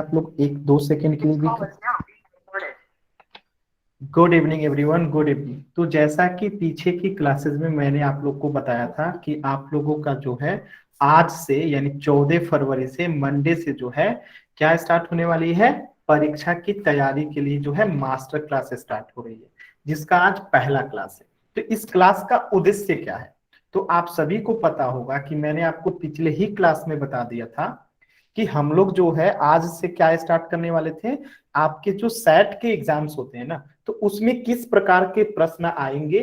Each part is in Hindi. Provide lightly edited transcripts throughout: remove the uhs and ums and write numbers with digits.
आप लोग एक दो सेकंड के लिए भी। Good evening everyone, good evening. तो जैसा कि पीछे की क्लासेस में मैंने आप लोग को बताया था कि आप लोगों का जो है आज से यानी 14 फरवरी से मंडे से जो है क्या स्टार्ट होने वाली है, परीक्षा की तैयारी के लिए जो है मास्टर क्लास स्टार्ट हो रही है, जिसका आज पहला क्लास है। तो इस क्लास का उद्देश्य क्या है, तो आप सभी को पता होगा कि मैंने आपको पिछले ही क्लास में बता दिया था कि हम लोग जो है आज से क्या स्टार्ट करने वाले थे। आपके जो सेट के एग्जाम्स होते हैं ना, तो उसमें किस प्रकार के प्रश्न आएंगे,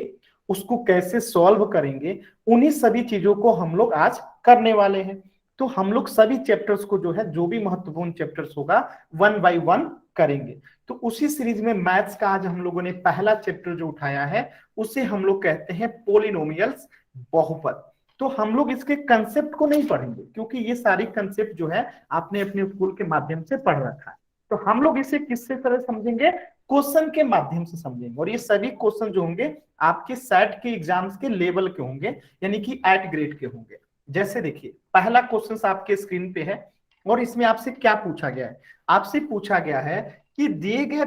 उसको कैसे सॉल्व करेंगे, उन्हीं सभी चीजों को हम लोग आज करने वाले हैं। तो हम लोग सभी चैप्टर्स को जो है, जो भी महत्वपूर्ण चैप्टर्स होगा, वन बाय वन करेंगे। तो उसी सीरीज में मैथ्स का आज हम लोगों ने पहला चैप्टर जो उठाया है, उसे हम लोग कहते हैं पोलिनोमियल्स, बहुपद। तो हम लोग इसके कंसेप्ट को नहीं पढ़ेंगे, क्योंकि ये सारी कंसेप्ट जो है आपने अपने स्कूल के माध्यम से पढ़ रखा है। तो हम लोग इसे किससे तरह समझेंगे, क्वेश्चन के माध्यम से समझेंगे। और ये सभी क्वेश्चन जो होंगे आपके सेट के एग्जाम्स के लेवल के होंगे, यानी कि एट ग्रेड के होंगे। जैसे देखिए, पहला क्वेश्चन आपके स्क्रीन पे है और इसमें आपसे क्या पूछा गया है, आपसे पूछा गया है कि दिए गए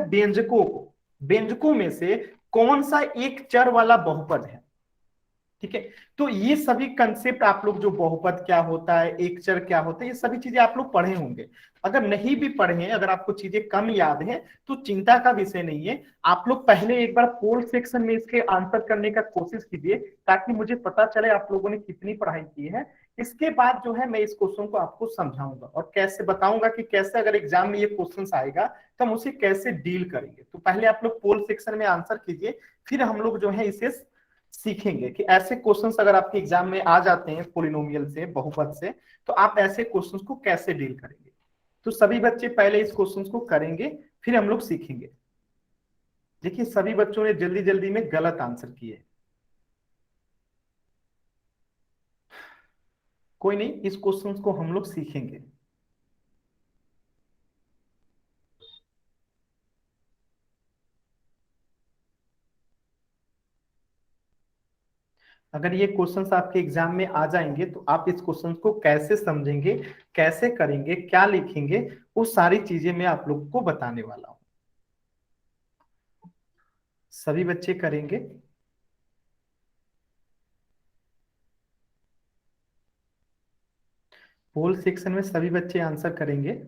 व्यंजकों में से कौन सा एक चर वाला बहुपद है। ठीक है, तो ये सभी कंसेप्ट आप लोग, जो बहुपद क्या होता है, एक चर क्या होता है, ये सभी चीजें आप लोग पढ़े होंगे। अगर नहीं भी पढ़े हैं, अगर आपको चीजें कम याद है, तो चिंता का विषय नहीं है। आप लोग पहले एक बार पोल सेक्शन में इसके आंसर करने का कोशिश कीजिए, ताकि मुझे पता चले आप लोगों ने कितनी पढ़ाई की है। इसके बाद जो है मैं इस क्वेश्चन को आपको समझाऊंगा और कैसे बताऊंगा कि कैसे अगर एग्जाम में ये क्वेश्चन आएगा तो हम उसे कैसे डील करेंगे। तो पहले आप लोग पोल सेक्शन में आंसर कीजिए, फिर हम लोग जो है इसे सीखेंगे कि ऐसे क्वेश्चंस अगर आपके एग्जाम में आ जाते हैं पोलिनोमियल से, बहुपद से, तो आप ऐसे क्वेश्चंस को कैसे डील करेंगे। तो सभी बच्चे पहले इस क्वेश्चंस को करेंगे, फिर हम लोग सीखेंगे। देखिए, सभी बच्चों ने जल्दी जल्दी में गलत आंसर किए। कोई नहीं, इस क्वेश्चंस को हम लोग सीखेंगे। अगर ये क्वेश्चंस आपके एग्जाम में आ जाएंगे तो आप इस क्वेश्चंस को कैसे समझेंगे, कैसे करेंगे, क्या लिखेंगे, वो सारी चीजें मैं आप लोग को बताने वाला हूं। सभी बच्चे करेंगे। पोल सेक्शन में सभी बच्चे आंसर करेंगे।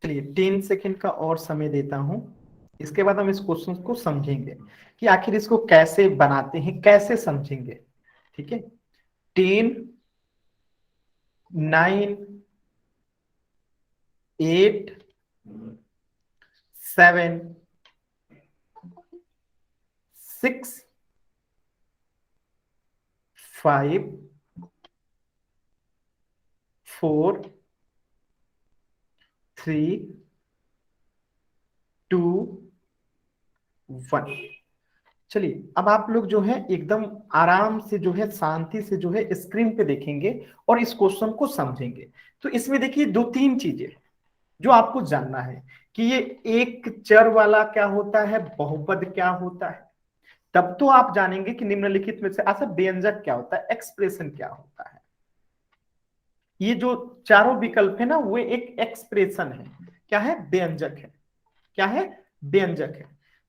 चलिए 10 सेकंड का और समय देता हूं, इसके बाद हम इस क्वेश्चन को समझेंगे कि आखिर इसको कैसे बनाते हैं, कैसे समझेंगे। ठीक है, 10, 9, 8, 7, 6, 5, 4, 3, 2, 1। चलिए, अब आप लोग जो है एकदम आराम से जो है, शांति से जो है स्क्रीन पे देखेंगे और इस क्वेश्चन को समझेंगे। तो इसमें देखिए दो तीन चीजें जो आपको जानना है कि ये एक चर वाला क्या होता है, बहुपद क्या होता है। तब तो आप जानेंगे कि निम्नलिखित में से अच्छा व्यंजक क्या होता है, एक्सप्रेशन क्या होता है। ये जो चारों विकल्प है ना, वो एक एक्सप्रेशन है। क्या है, व्यंजक है। क्या है, व्यंजक है।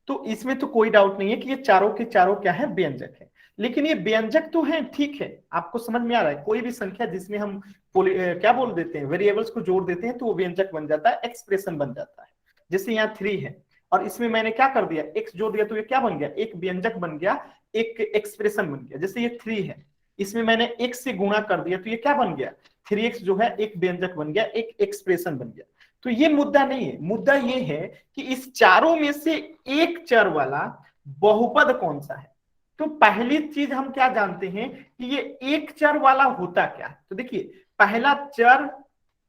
तो इसमें तो कोई डाउट नहीं है कि ये चारों के चारों क्या है, व्यंजक है। लेकिन ये व्यंजक तो है, ठीक है, आपको समझ में आ रहा है। कोई भी संख्या जिसमें हम क्या बोल देते हैं, वेरिएबल्स को जोड़ देते हैं, तो वो व्यंजक बन जाता है, एक्सप्रेशन बन जाता है। जैसे यहाँ 3 है और इसमें मैंने क्या कर दिया, एक्स जोड़ दिया, तो ये क्या बन गया, एक व्यंजक बन गया, एक एक्सप्रेशन बन गया। जैसे ये 3 है, इसमें मैंने x से गुणा कर दिया, तो ये क्या बन गया, 3x जो है एक व्यंजक बन गया, एक एक्सप्रेशन बन गया। तो ये मुद्दा नहीं है, मुद्दा ये है कि इस चारों में से एक चर वाला बहुपद कौन सा है। तो पहली चीज हम क्या जानते हैं कि ये एक चर वाला होता क्या है। तो देखिए, पहला चर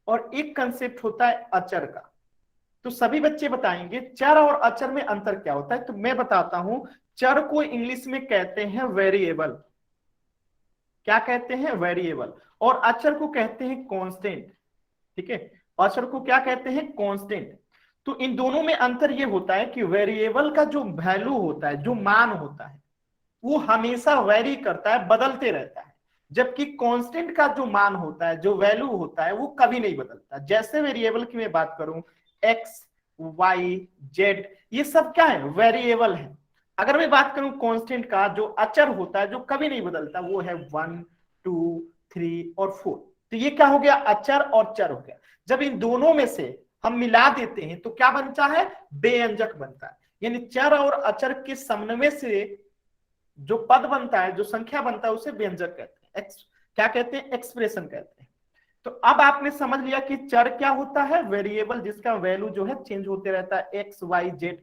और एक कंसेप्ट होता है अचर का। तो सभी बच्चे बताएंगे चर और अचर में अंतर क्या होता है। तो मैं बताता हूं, चर को इंग्लिश में कहते हैं वेरिएबल। क्या कहते हैं, वेरिएबल। और अचर को कहते हैं कांस्टेंट। ठीक है, अचर को क्या कहते हैं, कांस्टेंट। तो इन दोनों में अंतर ये होता है कि वेरिएबल का जो वैल्यू होता है, जो मान होता है, वो हमेशा वेरी करता है, बदलते रहता है, जबकि कांस्टेंट का जो मान होता है, जो वैल्यू होता है, वो कभी नहीं बदलता। जैसे वेरिएबल की मैं बात करूं, एक्स, वाई, जेड, ये सब क्या है, वेरिएबल है। अगर मैं बात करूं कांस्टेंट का, जो अचर होता है, जो कभी नहीं बदलता, वो है 1, 2, 3 और 4। तो ये क्या हो गया, अचर और चर हो गया। जब इन दोनों में से हम मिला देते हैं तो क्या बनता है, बेअंजक बनता है। यानी चर और अचर के समन्वय से जो पद बनता है, जो संख्या बनता है, उसे व्यंजक कहते हैं, क्या कहते हैं, एक्सप्रेशन कहते हैं। तो अब आपने समझ लिया कि चर क्या होता है, वेरिएबल जिसका वैल्यू जो है चेंज होते रहता है, एक्स, वाई, जेड।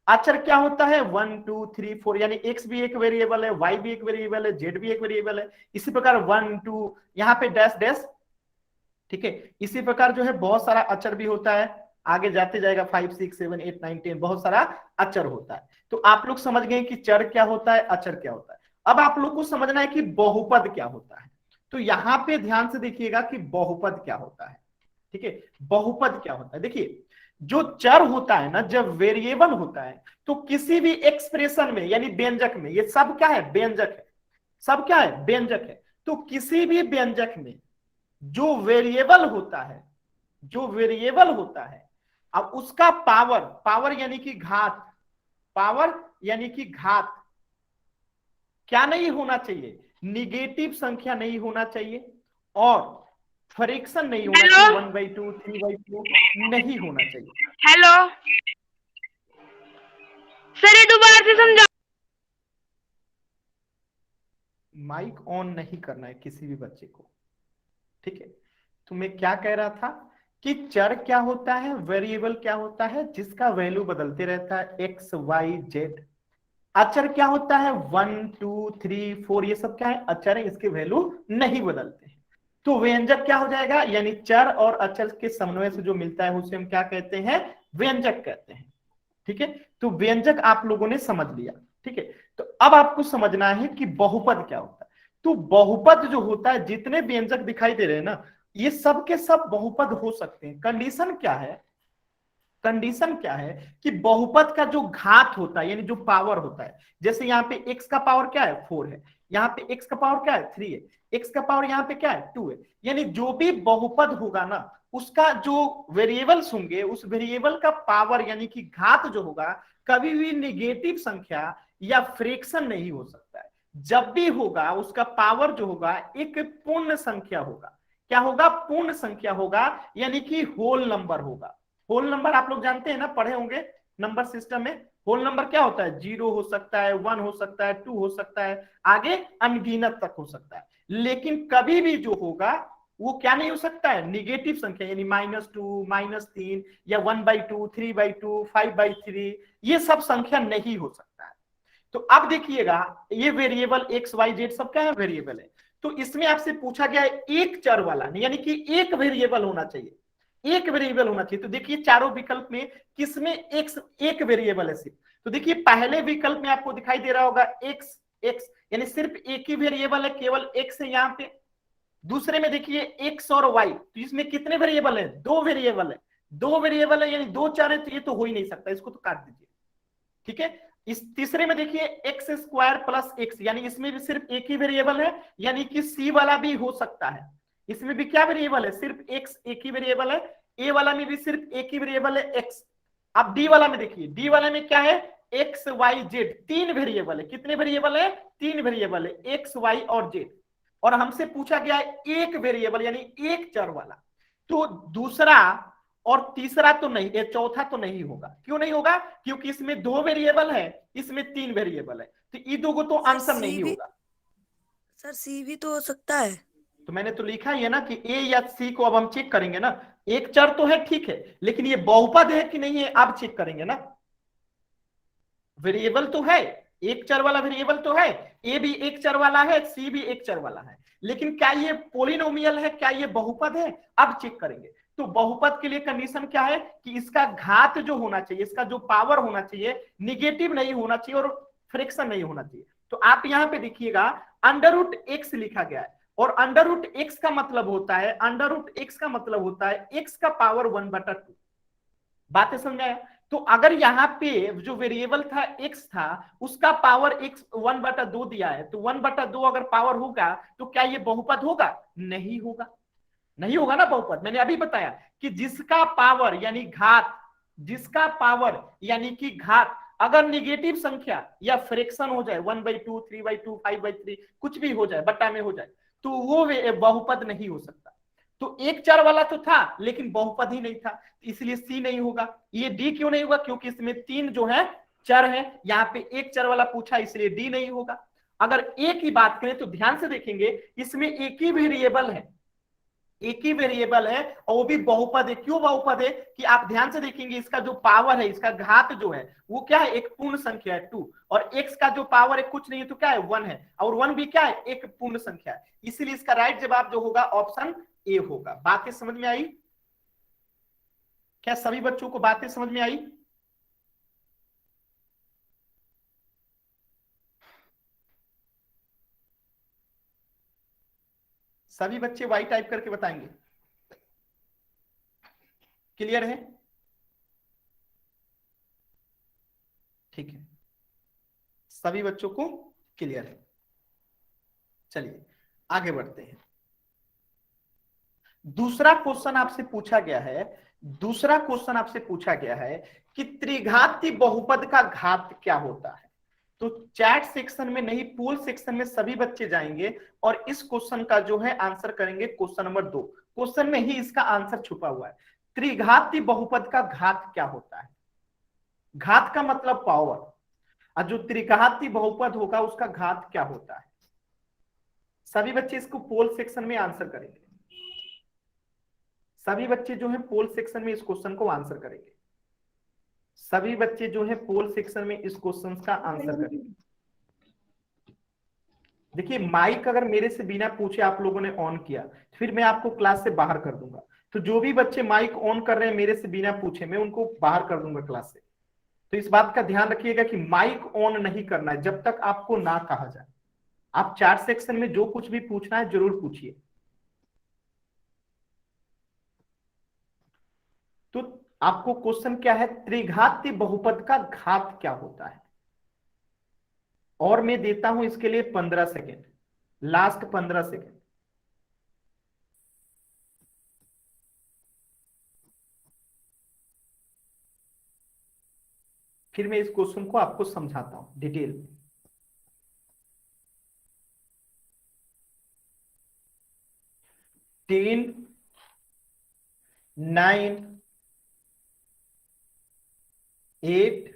अचर क्या होता है, 1, 2, 3, 4, यानी एक्स भी एक वेरिएबल है, वाई भी एक वेरिएबल है, जेड भी एक वेरिएबल है। इसी प्रकार 1, 2, यहाँ पे डैश डैश, ठीक है। इसी प्रकार जो है बहुत सारा अचर भी होता है, आगे जाते जाएगा 5, 6, 7, 8, 9, 10, बहुत सारा अचर होता है। तो आप लोग समझ गए कि चर क्या होता है, अचर क्या होता है। अब आप लोग को समझना है कि बहुपद क्या होता है। तो यहां पे ध्यान से देखिएगा कि बहुपद क्या होता है, ठीक है। बहुपद क्या होता है, देखिए, जो चर होता है ना, जब वेरिएबल होता है, तो किसी भी एक्सप्रेशन में, यानी व्यंजक में, ये सब क्या है, व्यंजक है, सब क्या है, व्यंजक है। तो किसी भी व्यंजक में जो वेरिएबल होता है, जो वेरिएबल होता है, अब उसका पावर, पावर यानी कि घात, पावर यानी कि घात क्या नहीं होना चाहिए, निगेटिव संख्या नहीं होना चाहिए, और फ्रैक्शन नहीं होना हेलो चाहिए, 1/2, 3/2 नहीं होना चाहिए। हेलो सर, ये दोबारा से समझा। माइक ऑन नहीं करना है किसी भी बच्चे को, ठीक है। तो मैं क्या कह रहा था कि चर क्या होता है, वेरिएबल क्या होता है, जिसका वैल्यू बदलते रहता है, एक्स, वाई, जेड। अचर क्या होता है, 1, 2, 3, 4, ये सब क्या है, अचर है, इसके वैल्यू नहीं बदलते हैं। तो व्यंजक क्या हो जाएगा, यानी चर और अचर के समन्वय से जो मिलता है उसे हम क्या कहते हैं, व्यंजक कहते हैं, ठीक है। तो व्यंजक आप लोगों ने समझ लिया, ठीक है। तो अब आपको समझना है कि बहुपद क्या होता है। तो बहुपद जो होता है, जितने व्यंजक दिखाई दे रहे हैं ना, ये सब के सब बहुपद हो सकते हैं। कंडीशन क्या है, कंडीशन क्या है कि बहुपद का जो घात होता है, यानी जो पावर होता है, जैसे यहाँ पे x का पावर क्या है, 4 है, यहाँ पे x का पावर क्या है, 3 है, x का पावर यहाँ पे क्या है, 2 है। यानी जो भी बहुपद होगा ना, उसका जो वेरिएबल्स होंगे, उस वेरिएबल का पावर यानी कि घात जो होगा, कभी भी निगेटिव संख्या या फ्रैक्शन नहीं हो सकता है। जब भी होगा उसका पावर जो होगा एक पूर्ण संख्या होगा। क्या होगा, पूर्ण संख्या होगा, यानी कि होल नंबर होगा। होल नंबर आप लोग जानते हैं ना, पढ़े होंगे नंबर सिस्टम में। होल नंबर क्या होता है, 0 हो सकता है, 1 हो सकता है, 2 हो सकता है, आगे अनगिनत तक हो सकता है। लेकिन कभी भी जो होगा वो क्या नहीं हो सकता है, निगेटिव संख्या, यानी -2, -3 या 1/2, 3/2, 5/3, ये सब संख्या नहीं हो सकता है। तो अब देखिएगा, ये वेरिएबल एक्स, वाई, जेड सब क्या है, वेरिएबल है। तो इसमें आपसे पूछा गया है एक चर वाला, यानी कि एक वेरिएबल होना चाहिए, एक वेरिएबल होना चाहिए। तो देखिए चारों विकल्प में किसमें एक्स एक वेरिएबल है सिर्फ। तो देखिए पहले विकल्प में आपको दिखाई दे रहा होगा एक्स, एक्स, यानी सिर्फ एक ही वेरिएबल है, केवल एक्स है यहाँ पे। दूसरे में देखिए एक्स और वाई, तो इसमें कितने वेरिएबल है, दो वेरिएबल है, दो वेरिएबल है, यानी दो चर है, तो ये तो हो ही नहीं सकता, इसको तो काट दीजिए, ठीक है। इस तीसरे में देखिए एक्स स्क्वायर प्लस एक्स, यानी इसमें भी सिर्फ एक ही वेरिएबल है, यानी कि सी वाला भी हो सकता है। इसमें भी क्या वेरिएबल है, सिर्फ एक्स एक ही वेरिएबल है। ए वाला में भी सिर्फ एक ही वेरिएबल है, एक्स। अब डी वाला में देखिए, डी वाला में क्या है, एक्स, वाई, जेड, तीन वेरिएबल है। कितने वेरिएबल है, तीन वेरिएबल है, एक्स, वाई और जेड। और हमसे पूछा गया है एक वेरिएबल, यानी एक चर वाला। तो दूसरा और तीसरा तो नहीं, ये चौथा तो नहीं होगा। क्यों नहीं होगा, क्योंकि इसमें दो वेरिएबल है, इसमें तीन वेरिएबल है, तो ये दो तो सर आंसर सी नहीं भी होगा। सर सी भी तो हो सकता है। तो मैंने तो लिखा ही है ना कि ए या सी को अब हम चेक करेंगे ना। एक चर तो है, ठीक है, लेकिन ये बहुपद है कि नहीं है अब चेक करेंगे ना। वेरिएबल तो है, एक चर वाला वेरिएबल तो है, ए भी एक चर वाला है, सी भी एक चर वाला है, लेकिन क्या ये पोलिनोमियल है, क्या ये बहुपद है, अब चेक करेंगे। तो बहुपद के लिए कंडीशन क्या है कि इसका घात जो होना चाहिए, इसका जो पावर होना चाहिए, निगेटिव नहीं होना चाहिए और फ्रैक्शन नहीं होना चाहिए। तो आप यहां पे देखिएगा अंडर रूट एक्स लिखा गया है। और अंडर रूट एक्स का मतलब होता है, अंडर रूट एक्स का मतलब होता है एक्स का पावर 1/2। बातें समझ आया? तो अगर यहाँ पे जो वेरिएबल था एक्स था, उसका पावर एक्स 1/2 दिया है, तो 1/2 अगर पावर होगा तो क्या ये बहुपद होगा? नहीं होगा, नहीं होगा ना बहुपद। मैंने अभी बताया कि जिसका पावर यानी घात, जिसका पावर यानी कि घात अगर निगेटिव संख्या या फ्रैक्शन हो जाए 1/2, 3/2, 5/3 कुछ भी हो जाए, बट्टा में हो जाए, तो वो बहुपद नहीं हो सकता। तो एक चर वाला तो था लेकिन बहुपद ही नहीं था, इसलिए सी नहीं होगा। ये डी क्यों नहीं होगा? क्योंकि इसमें 3 जो है चर है, यहाँ पे एक चर वाला पूछा इसलिए डी नहीं होगा। अगर ए की बात करें तो ध्यान से देखेंगे, इसमें एक ही वेरिएबल है, एक ही वेरिएबल है और वो भी बहुपद है। क्यों बहुपद है? कि आप ध्यान से देखेंगे इसका जो पावर है, इसका घात जो है वो क्या है? एक पूर्ण संख्या है 2, और एक्स का जो पावर है कुछ नहीं है तो क्या है? 1 है, और 1 भी क्या है? एक पूर्ण संख्या है। इसीलिए इसका राइट जवाब जो होगा ऑप्शन ए होगा। बातें समझ में आई? क्या सभी बच्चों को बातें समझ में आई? सभी बच्चे वाई टाइप करके बताएंगे। क्लियर है? ठीक है, सभी बच्चों को क्लियर है। चलिए आगे बढ़ते हैं। दूसरा क्वेश्चन आपसे पूछा गया है, दूसरा क्वेश्चन आपसे पूछा गया है कि त्रिघाती बहुपद का घात क्या होता है। तो चैट सेक्शन में नहीं, पूल सेक्शन में सभी बच्चे जाएंगे और इस क्वेश्चन का जो है आंसर करेंगे। क्वेश्चन नंबर 2, क्वेश्चन में ही इसका आंसर छुपा हुआ है। त्रिघाती बहुपद का घात क्या होता है? घात का मतलब पावर, और जो त्रिघाती बहुपद होगा उसका घात क्या होता है? सभी बच्चे इसको पोल सेक्शन में आंसर करेंगे। सभी बच्चे जो है पोल सेक्शन में इस क्वेश्चन को आंसर करेंगे। सभी बच्चे जो है पोल सेक्शन में इस क्वेश्चन का आंसर करेंगे। देखिए माइक अगर मेरे से बिना पूछे आप लोगों ने ऑन किया फिर मैं आपको क्लास से बाहर कर दूंगा। तो जो भी बच्चे माइक ऑन कर रहे हैं मेरे से बिना पूछे, मैं उनको बाहर कर दूंगा क्लास से। तो इस बात का ध्यान रखिएगा कि माइक ऑन नहीं करना है जब तक आपको ना कहा जाए। आप चैट सेक्शन में जो कुछ भी पूछना है जरूर पूछिए। तो आपको क्वेश्चन क्या है? त्रिघाती बहुपद का घात क्या होता है? और मैं देता हूं इसके लिए 15 सेकेंड, लास्ट 15 सेकेंड। फिर मैं इस क्वेश्चन को आपको समझाता हूं डिटेल में। 10, 9, 8,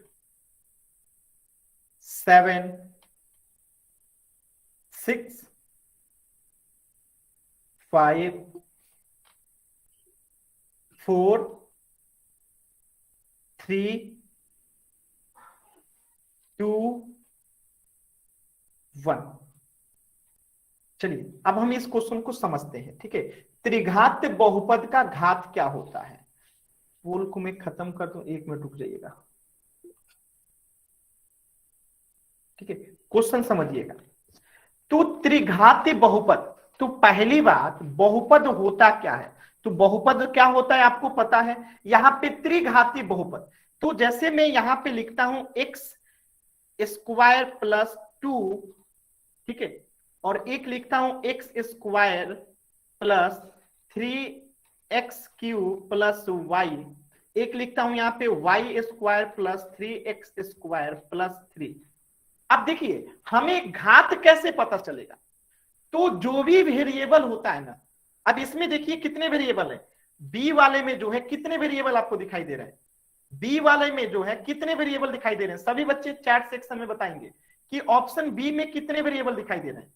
7, 6, 5, 4, 3, 2, 1। चलिए अब हम इस क्वेश्चन को समझते हैं, ठीक है। त्रिघात बहुपद का घात क्या होता है? पोल को मैं खत्म कर दूं, 1 मिनट रुक जाइएगा, ठीक है। क्वेश्चन समझिएगा। तो त्रिघाती बहुपद, तो पहली बात बहुपद होता क्या है? तो बहुपद क्या होता है आपको पता है। यहां पे त्रिघाती बहुपद, तो जैसे मैं यहां पे लिखता हूं एक्स स्क्वायर प्लस 2, ठीक है, और एक लिखता हूं x square plus 3x³ plus y, एक लिखता हूं यहां पे Y square plus 3x² plus 3। अब देखिए हमें घात कैसे पता चलेगा? तो जो भी वेरिएबल होता है ना, अब इसमें देखिए कितने वेरिएबल है। बी वाले में जो है कितने वेरिएबल आपको दिखाई दे रहे हैं? बी वाले में जो है कितने वेरिएबल दिखाई दे रहे हैं? सभी बच्चे चैट सेक्शन में बताएंगे कि ऑप्शन बी में कितने वेरिएबल दिखाई दे रहे हैं।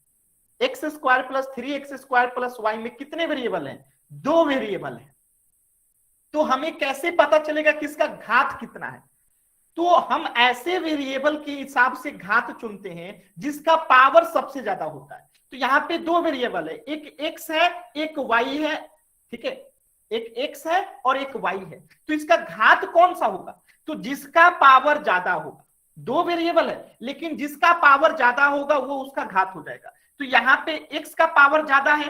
x² plus 3x² plus Y में कितने वेरिएबल हैं? 2 वेरिएबल है। तो हमें कैसे पता चलेगा कि इसका घात कितना है? तो हम ऐसे वेरिएबल के हिसाब से घात चुनते हैं जिसका पावर सबसे ज्यादा होता है। तो यहाँ पे 2 वेरिएबल है, एक x है एक y है, ठीक है, एक x है और एक y है। तो इसका घात कौन सा होगा? तो जिसका पावर ज्यादा होगा, दो वेरिएबल है, लेकिन जिसका पावर ज्यादा होगा वो उसका घात हो जाएगा। तो यहाँ पे x का पावर ज्यादा है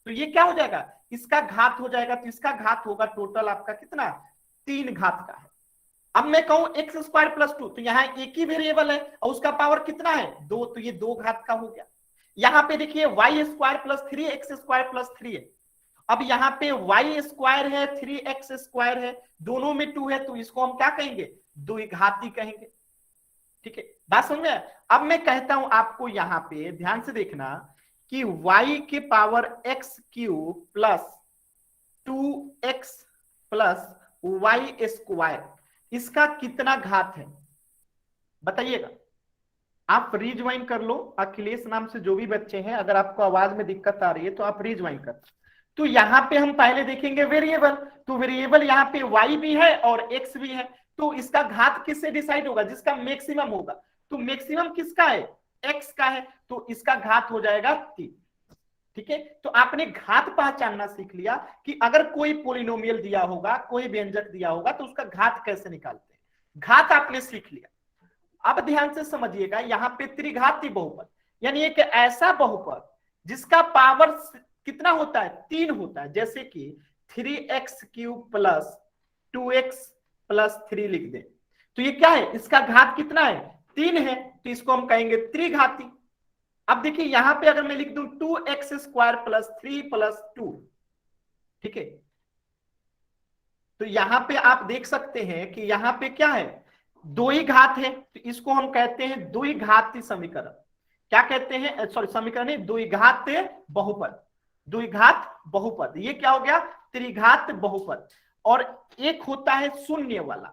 तो ये क्या हो जाएगा, इसका घात हो जाएगा। तो इसका घात होगा टोटल आपका कितना, 3 घात का है। अब मैं कहूं एक्स स्क्वायर प्लस 2, तो यहाँ एक ही वेरिएबल है और उसका पावर कितना है 2, तो ये 2 घात का हो गया। यहाँ पे देखिए y square plus 3 x square plus 3 है। अब यहाँ पे वाई स्क्वायर है 3x स्क्वायर है, दोनों में 2 है, तो इसको हम क्या कहेंगे, द्विघाती कहेंगे। ठीक है, बात समझ में। अब मैं कहता हूं आपको यहाँ पे ध्यान से देखना कि y के power x cube plus 2x plus y square, इसका कितना घात है बताइएगा। आप रिज्वाइन कर लो, अखिलेश नाम से जो भी बच्चे हैं, अगर आपको आवाज में दिक्कत आ रही है तो आप रिज्वाइन कर। तो यहाँ पे हम पहले देखेंगे वेरिएबल, तो वेरिएबल यहाँ पे y भी है और x भी है, तो इसका घात किससे डिसाइड होगा, जिसका मैक्सिमम होगा। तो मैक्सिमम किसका है, x का है, तो इसका घात हो जाएगा 3। ठीक है, तो आपने घात पहचानना सीख लिया कि अगर कोई पोलिनोमियल दिया होगा, कोई व्यंजक दिया होगा, तो उसका घात कैसे निकालते हैं, घात आपने सीख लिया। अब ध्यान से समझिएगा, यहाँ पे त्रिघाती बहुपद, यानी एक ऐसा बहुपद जिसका पावर कितना होता है, 3 होता है। जैसे कि 3x cube plus 2x plus 3 लिख दे, तो ये क्या है, इसका घात कितना है, 3 है, तो इसको हम कहेंगे त्रिघाती। अब देखिए यहां पे अगर मैं लिख दूं 2x स्क्वायर प्लस 3 प्लस 2, ठीक है, तो यहां पे आप देख सकते हैं कि यहां पे क्या है, 2 ही घात है, तो इसको हम कहते हैं द्विघाती समीकरण। क्या कहते हैं, सॉरी समीकरण नहीं, द्विघात बहुपद, द्विघात बहुपद। ये क्या हो गया, त्रिघात बहुपद। और एक होता है शून्य वाला,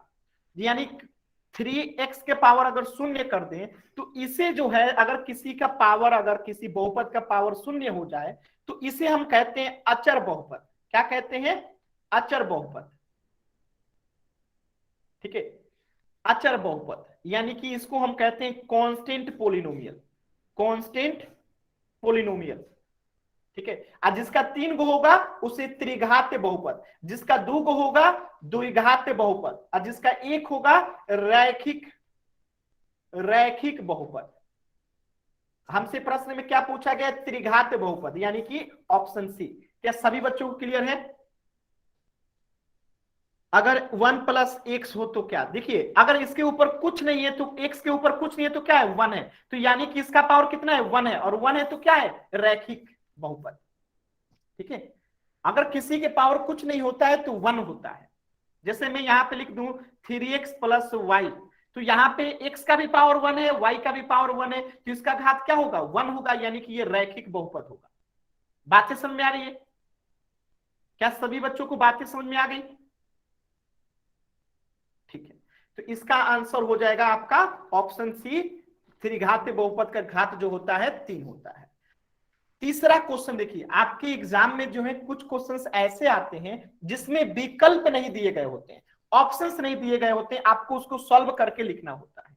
यानी 3x के पावर अगर शून्य कर दें तो इसे जो है, अगर किसी का पावर, अगर किसी बहुपद का पावर शून्य हो जाए तो इसे हम कहते हैं अचर बहुपद। क्या कहते हैं, अचर बहुपद। ठीक है, अचर बहुपद, यानी कि इसको हम कहते हैं कांस्टेंट पोलिनोमियल, कांस्टेंट पोलिनोमियल। ठीक है, और जिसका 3 गो होगा उसे त्रिघात बहुपद, जिसका 2 गो होगा द्विघात बहुपद, और जिसका 1 होगा रैखिक, रैखिक बहुपद। हमसे प्रश्न में क्या पूछा गया, त्रिघात बहुपद, यानी कि ऑप्शन सी। क्या सभी बच्चों को क्लियर है। अगर 1 प्लस एक्स हो तो क्या, देखिए अगर इसके ऊपर कुछ नहीं है तो x के ऊपर कुछ नहीं है तो क्या है, 1 है, तो यानी कि इसका पावर कितना है, 1 है, और 1 है तो क्या है, रैखिक बहुपद। ठीक है, अगर किसी के पावर कुछ नहीं होता है तो 1 होता है। जैसे मैं यहां पे लिख दूं 3x प्लस वाई, तो यहां पे x का भी पावर 1 है, y का भी पावर 1 है, तो इसका घात क्या होगा, 1 होगा, यानी कि ये रैखिक बहुपद होगा। बातें समझ में आ रही है, क्या सभी बच्चों को बातें समझ में आ गई। ठीक है, तो इसका आंसर हो जाएगा आपका ऑप्शन सी, त्रिघात बहुपद का घात जो होता है 3 होता है। तीसरा क्वेश्चन देखिए, आपके एग्जाम में जो है कुछ क्वेश्चंस ऐसे आते हैं जिसमें विकल्प नहीं दिए गए होते हैं, ऑप्शंस नहीं दिए गए होते हैं, आपको उसको सॉल्व करके लिखना होता है।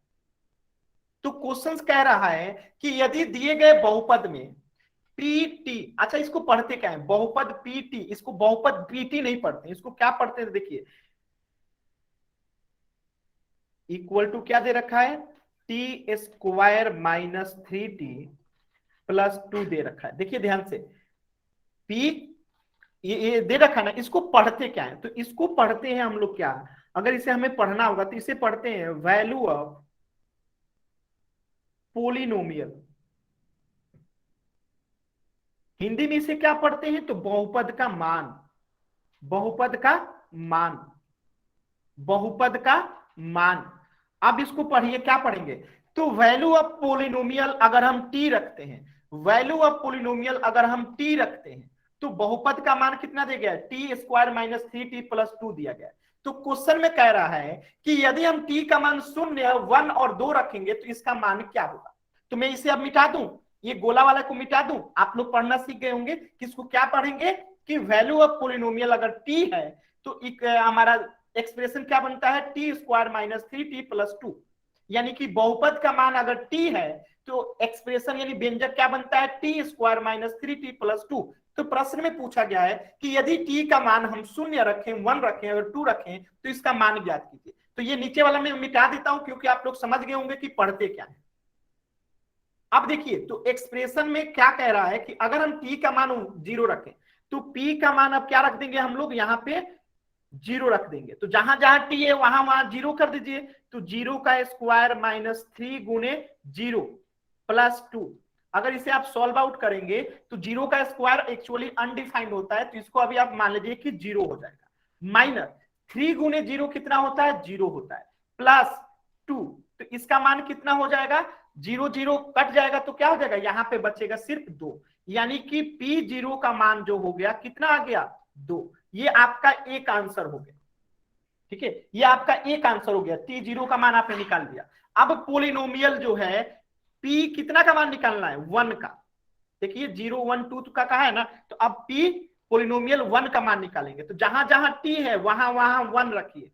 तो क्वेश्चंस कह रहा है कि यदि दिए गए बहुपद में पीटी, अच्छा इसको पढ़ते क्या है, बहुपद पीटी, इसको बहुपद पीटी नहीं पढ़ते, इसको क्या पढ़ते हैं, देखिए इक्वल टू क्या दे रखा है, T square minus 3t plus 2 दे रखा है। देखिए ध्यान से, पी ये दे रखा है ना, इसको पढ़ते क्या है, तो इसको पढ़ते हैं हम लोग क्या, अगर इसे हमें पढ़ना होगा तो इसे पढ़ते हैं वैल्यू ऑफ पोलिनोमियल। हिंदी में इसे क्या पढ़ते हैं, तो बहुपद का मान, बहुपद का मान, बहुपद का मान। अब इसको पढ़िए, क्या पढ़ेंगे, तो वैल्यू ऑफ पोलिनोमियल अगर हम टी रखते हैं, वैल्यू ऑफ पोलिनोमियल अगर हम टी रखते हैं तो बहुपद का मान कितना दिया गया है, T square minus 3t plus 2 दिया गया है। तो क्वेश्चन में कह रहा है कि यदि हम टी का मान 0, 1 और 2 रखेंगे तो इसका मान क्या होगा। तो मैं इसे अब मिटा दूं, ये गोला वाला को मिटा दूं, आप लोग पढ़ना सीख गए होंगे कि इसको क्या पढ़ेंगे कि वैल्यू ऑफ पोलिनोमियल अगर टी है तो हमारा एक्सप्रेशन क्या बनता है, T square minus 3t plus 2, यानी कि बहुपद का मान अगर t है तो एक्सप्रेशन यानी व्यंजक क्या बनता है, T square minus 3t plus 2। तो प्रश्न में पूछा गया है कि यदि टी का मान हम 0 रखें, 1 रखें, अगर 2 रखें तो इसका मान ज्ञात कीजिए। तो ये नीचे वाला मैं मिटा देता हूं क्योंकि आप लोग समझ गए होंगे कि पढ़ते क्या है। अब देखिए तो एक्सप्रेशन में क्या कह रहा है कि अगर हम टी का मान 0 रखें तो पी का मान अब क्या रख देंगे हम लोग, यहाँ पे 0 रख देंगे। तो जहां जहां टी है वहां वहां 0 कर दीजिए। तो 0 का स्क्वायर माइनस 3 गुने 0 प्लस 2। अगर इसे आप सॉल्व आउट करेंगे तो 0 का स्क्वायर एक्चुअली अनडिफाइंड होता है, तो इसको अभी आप मान लीजिए कि 0 हो जाएगा। माइनस 3 गुने 0 कितना होता है, 0 होता है, प्लस 2। तो इसका मान कितना हो जाएगा, 0 0 कट जाएगा तो क्या हो जाएगा, यहाँ पे बचेगा सिर्फ 2। यानी कि P0 का मान जो हो गया कितना आ गया, 2। ये आपका एक आंसर हो गया। ठीक है, ये आपका एक आंसर हो गया। T0 का मान आपने निकाल दिया। अब पोलिनोमियल जो है P कितना का मान निकालना है, 1 का। देखिए 0 1 2 का कहा है ना, तो अब P पोलिनोमियल 1 का मान निकालेंगे। तो जहां जहां T है वहां वहां 1 रखिए,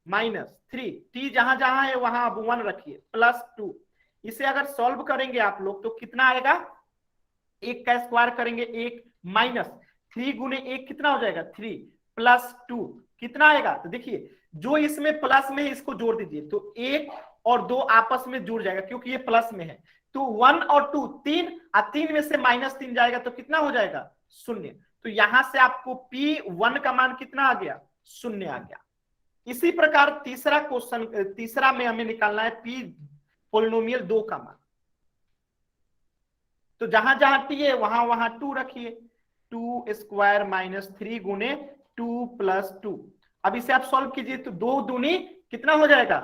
माइनस 3, T जहां जहां है वहां अब 1 रखिए, प्लस 2। इसे अगर सॉल्व करेंगे आप लोग तो कितना आएगा, 1 का स्क्वायर करेंगे 1, माइनस 3 गुने 1 कितना हो जाएगा 3, प्लस 2 कितना आएगा। तो देखिए जो इसमें प्लस में है इसको जोड़ दीजिए, तो 1 और 2 आपस में जुड़ जाएगा क्योंकि ये प्लस में है। तो 1 और 2 3, और 3 में से माइनस 3 जाएगा तो कितना हो जाएगा, 0। तो यहां से आपको P1 का मान कितना आ गया, 0 आ गया। इसी प्रकार तीसरा क्वेश्चन, तीसरा में हमें निकालना है P पोलिनोमियल 2 का मान। तो जहां जहां T है वहां वहां 2 रखिए, 2 स्क्वायर माइनस 3 गुने 2 प्लस 2। अब इसे आप सॉल्व कीजिए तो 2 दूनी कितना हो जाएगा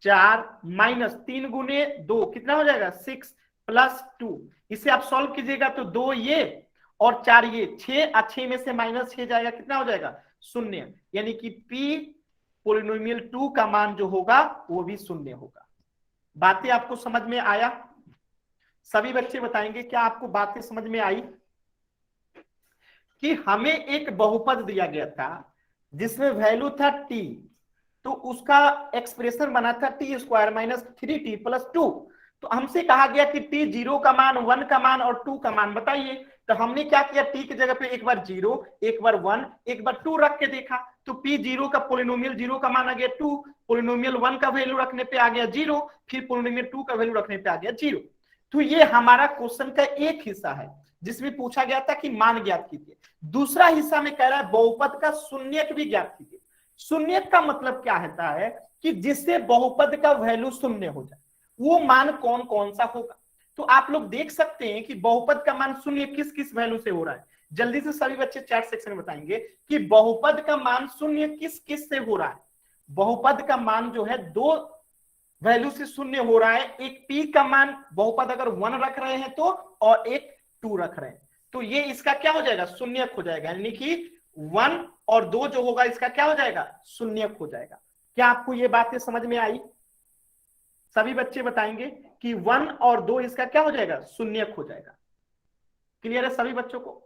4, माइनस 3 गुने 2 कितना हो जाएगा 6, प्लस 2। इसे आप सॉल्व कीजिएगा तो 2 ये और 4 ये, 6 और 6 में से माइनस 6 जाएगा कितना हो जाएगा 0। यानी कि P पोलिनोमियल 2 का मान जो होगा वो भी 0 होगा। बातें आपको समझ में आया, सभी बच्चे बताएंगे क्या आपको बातें समझ में आई। कि हमें एक बहुपद दिया गया था जिसमें वैल्यू था T, तो उसका एक्सप्रेशन बना था T square minus 3T plus 2। तो हमसे कहा गया कि T0 का मान, 1 का मान और 2 का मान बताइए। तो हमने क्या किया, T की जगह पे एक बार 0, एक बार 1, एक बार 2 रख के देखा। तो P0 का पोलिनोमियल 0 का मान आ गया 2, पोलिनोमियल 1 का वैल्यू रखने पे आ गया 0, फिर पोलिनोमियल 2 का वैल्यू रखने पे आ गया 0। तो ये हमारा क्वेश्चन का एक हिस्सा है जिसमें पूछा गया था कि मान ज्ञात कीजिए। दूसरा हिस्सा में कह रहा है बहुपद का शून्यक भी ज्ञात कीजिए। शून्यक का मतलब क्या होता है कि जिससे बहुपद का वैल्यू 0 हो जाए, वो मान कौन कौन सा होगा। तो आप लोग देख सकते हैं कि बहुपद का मान 0 किस किस वैल्यू से हो रहा है। जल्दी से सभी बच्चे चैट सेक्शन में बताएंगे कि बहुपद का मान 0 किस किस से हो रहा है। बहुपद का मान जो है 2 वैल्यू से 0 हो रहा है। एक P का मान बहुपद अगर 1 रख रहे हैं तो, और एक 2 रख रहे हैं तो ये इसका क्या हो जाएगा, शून्यक हो जाएगा। यानी कि 1 और 2 जो होगा इसका क्या हो जाएगा, शून्यक हो जाएगा। क्या आपको ये बातें समझ में आई। सभी बच्चे बताएंगे कि 1 और 2 इसका क्या हो जाएगा, शून्यक हो जाएगा। क्लियर है सभी बच्चों को।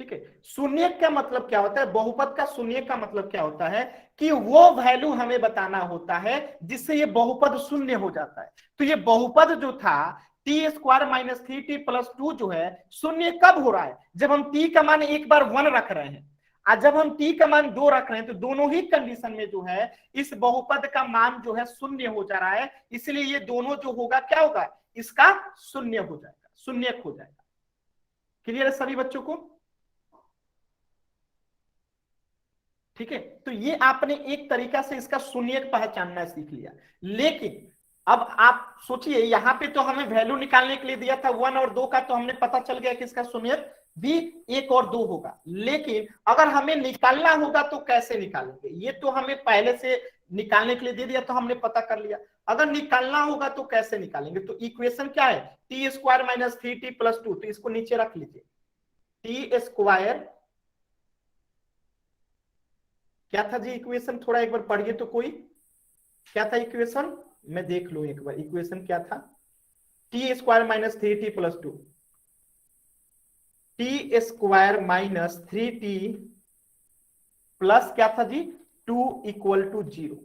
ठीक है, शून्यक का मतलब क्या होता है, बहुपद का शून्यक का मतलब क्या होता है कि वो वैल्यू हमें बताना होता है जिससे ये बहुपद शून्य हो जाता है। तो ये बहुपद जो था T square minus 3T plus 2 जो है शून्य कब हो रहा है, जब हम T का मान एक बार 1 रख रहे हैं और जब हम T का मान 2 रख रहे हैं। तो दोनों ही कंडीशन में जो है इस बहुपद का मान जो है शून्य हो जा रहा है, इसलिए ये दोनों जो होगा क्या होगा, इसका शून्य हो जाएगा, शून्यक हो जाएगा। क्लियर है सभी बच्चों को। ठीक है, तो ये आपने एक तरीका से इसका शून्यक पहचानना सीख लिया। लेकिन अब आप सोचिए, यहां पे तो हमें वैल्यू निकालने के लिए दिया था 1 और 2 का, तो हमने पता चल गया कि इसका शून्यक भी 1 और 2 होगा। लेकिन अगर हमें निकालना होगा तो कैसे निकालेंगे, ये तो हमें पहले से निकालने के लिए दे दिया तो हमने पता कर लिया। अगर निकालना होगा तो कैसे निकालेंगे, तो इक्वेशन क्या है, T square minus 3T plus 2। तो इसको नीचे रख लीजिए, टी स्क्वायर क्या था जी इक्वेशन, थोड़ा एक बार पढ़िए तो कोई, क्या था इक्वेशन, मैं देख लूं एक बार इक्वेशन क्या था। T square minus 3T plus 2, T square minus 3T plus क्या था जी 2 इक्वल टू 0।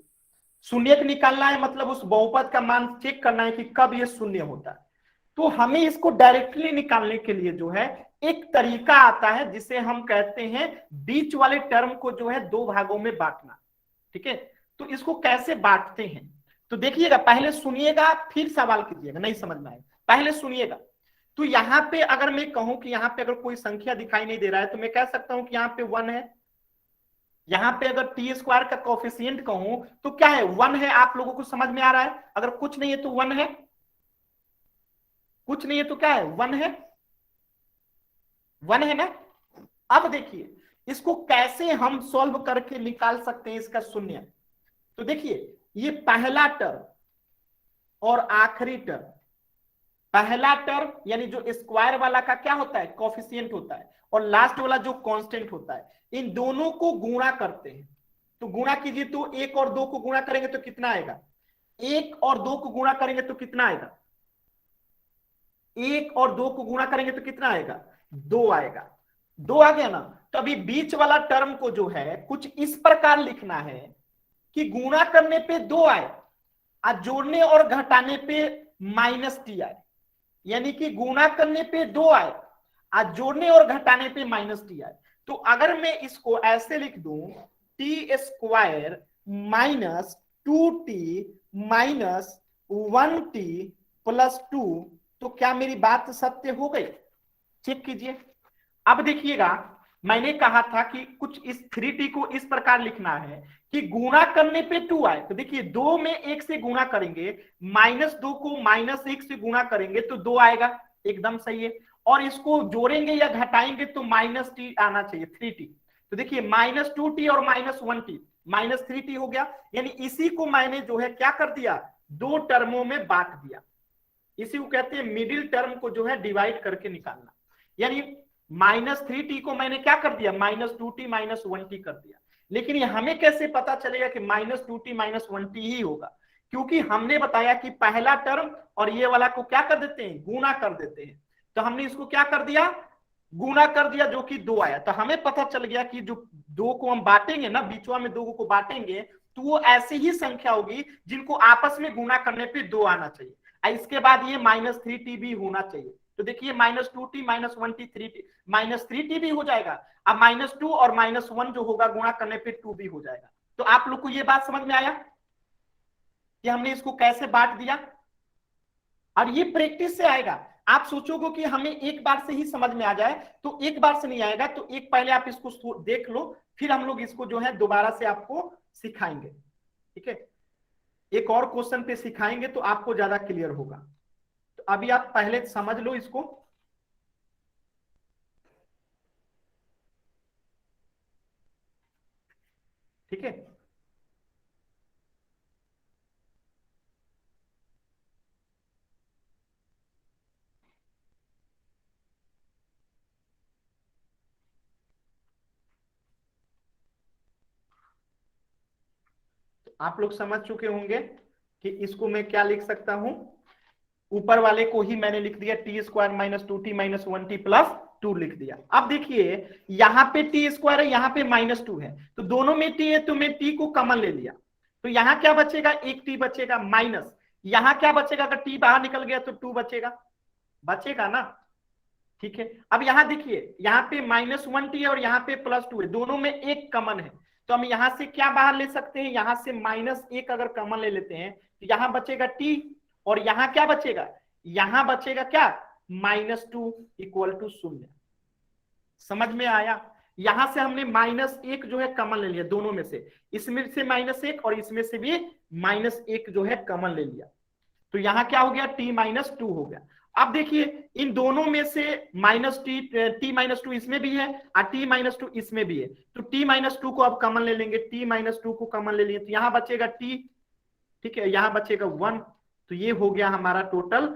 शून्यक निकालना है, मतलब उस बहुपद का मान चेक करना है कि कब ये शून्य होता है। तो हमें इसको डायरेक्टली निकालने के लिए जो है एक तरीका आता है जिसे हम कहते हैं बीच वाले टर्म को जो है दो भागों में बांटना। ठीक है, तो इसको कैसे बांटते हैं तो देखिएगा, पहले सुनिएगा फिर सवाल कीजिएगा, नहीं समझ में आएगा, पहले सुनिएगा। तो यहां पे अगर मैं कहूं कि यहां पे अगर कोई संख्या दिखाई नहीं दे रहा है तो मैं कह सकता हूं कि यहां पे 1 है। यहां पे अगर टी स्क्वायर का कोफिशिएंट कहूं तो क्या है, 1 है। आप लोगों को समझ में आ रहा है? अगर कुछ नहीं है तो 1 है, कुछ नहीं है तो क्या है, 1 है, 1 है ना। अब देखिए इसको कैसे हम सॉल्व करके निकाल सकते हैं इसका शून्य। तो देखिए ये पहला टर्म और आखिरी टर्म, पहला टर्म यानी जो स्क्वायर वाला का क्या होता है, कोफिशिएंट होता है, और लास्ट वाला जो कांस्टेंट होता है, इन दोनों को गुणा करते हैं। तो गुणा कीजिए, तो 1 और 2 को गुणा करेंगे तो कितना आएगा, 1 और 2 को गुणा करेंगे तो कितना आएगा, 1 और 2 को गुणा करेंगे तो कितना आएगा, 2 आएगा। 2 आ गया ना। तो अभी बीच वाला टर्म को जो है कुछ इस प्रकार लिखना है कि गुणा करने पे 2 आए और जोड़ने और घटाने पे -t आए, यानी कि गुणा करने पे 2 आए और जोड़ने और घटाने पे -t आए। तो अगर मैं इसको ऐसे लिख दूं, T square minus 2t minus 1t plus 2, तो क्या मेरी बात सत्य हो गई? चेक कीजिए। अब देखिएगा, मैंने कहा था कि कुछ इस 3t को इस प्रकार लिखना है कि गुणा करने पे 2 आए। तो देखिए 2 में 1 से गुणा करेंगे, -2 को -1 से गुणा करेंगे तो 2 आएगा, एकदम सही है। और इसको जोड़ेंगे या घटाएंगे तो -t आना चाहिए, 3t। तो देखिए -2t और -1t, -3t हो गया। यानी इसी को मैंने जो है क्या कर दिया, 2 टर्मों में बांट दिया। इसी को कहते हैं मिडिल टर्म को जो है डिवाइड करके निकालना। यानी -3t को मैंने क्या कर दिया, -2t -1t कर दिया। लेकिन ये हमें कैसे पता चलेगा कि -2t -1t ही होगा? क्योंकि हमने बताया कि पहला टर्म और ये वाला को क्या कर देते हैं, गुणा कर देते हैं। तो हमने इसको क्या कर दिया, गुणा कर दिया, जो कि 2 आया। तो हमें पता चल गया कि जो 2 को हम बांटेंगे ना, बीचवा में 2 को बांटेंगे तो वो ऐसी ही संख्या होगी जिनको आपस में गुणा करने पे 2 आना चाहिए। इसके बाद ये -3t भी होना चाहिए। तो देखिए -2t -1t 3t -3t भी हो जाएगा। अब -2 और -1 जो होगा गुणा करने पे 2 भी हो जाएगा। तो आप लोग को ये बात समझ में आया कि हमने इसको कैसे बांट दिया? और ये प्रैक्टिस से आएगा। आप सोचोगे कि हमें एक बार से ही समझ में आ जाए, तो एक बार से नहीं आएगा। तो एक पहले आप इसको देख लो, फिर हम लोग इसको जो है दोबारा से आपको सिखाएंगे। ठीक है, एक और क्वेश्चन पे सिखाएंगे तो आपको ज्यादा क्लियर होगा। तो अभी आप पहले समझ लो इसको। ठीक है, तो आप लोग समझ चुके होंगे कि इसको मैं क्या लिख सकता हूं। ऊपर वाले को ही मैंने लिख दिया T square -2t -1t plus 2 लिख दिया। अब देखिए यहाँ पे टी स्क्वायर है, यहाँ पे -2 है, तो दोनों में टी है तो मैं टी को कॉमन ले लिया। तो यहाँ क्या बचेगा, एक टी बचेगा, माइनस यहाँ क्या बचेगा, अगर टी बाहर निकल गया तो 2 बचेगा, बचेगा ना। ठीक है, अब यहाँ देखिए यहाँ पे -1t है और यहाँ पे +2 है, दोनों में एक कॉमन है। तो हम यहाँ से क्या बाहर ले सकते हैं, यहाँ से -1 अगर कॉमन ले लेते हैं तो यहाँ बचेगा t, और यहाँ क्या बचेगा, यहाँ बचेगा क्या, -2 = 0। समझ में आया? यहां से हमने -1 जो है कॉमन ले लिया दोनों में से, इसमें से -1 और इसमें से भी -1 जो है कॉमन ले लिया। तो यहाँ क्या हो गया, t -2 हो गया। अब देखिए इन दोनों में से t -2 इसमें भी है और t -2 इसमें भी है। तो t -2 को अब कॉमन ले लेंगे, t -2 को कॉमन ले लिए तो यहाँ बचेगा t, ठीक है, यहाँ बचेगा 1। तो ये हो गया हमारा टोटल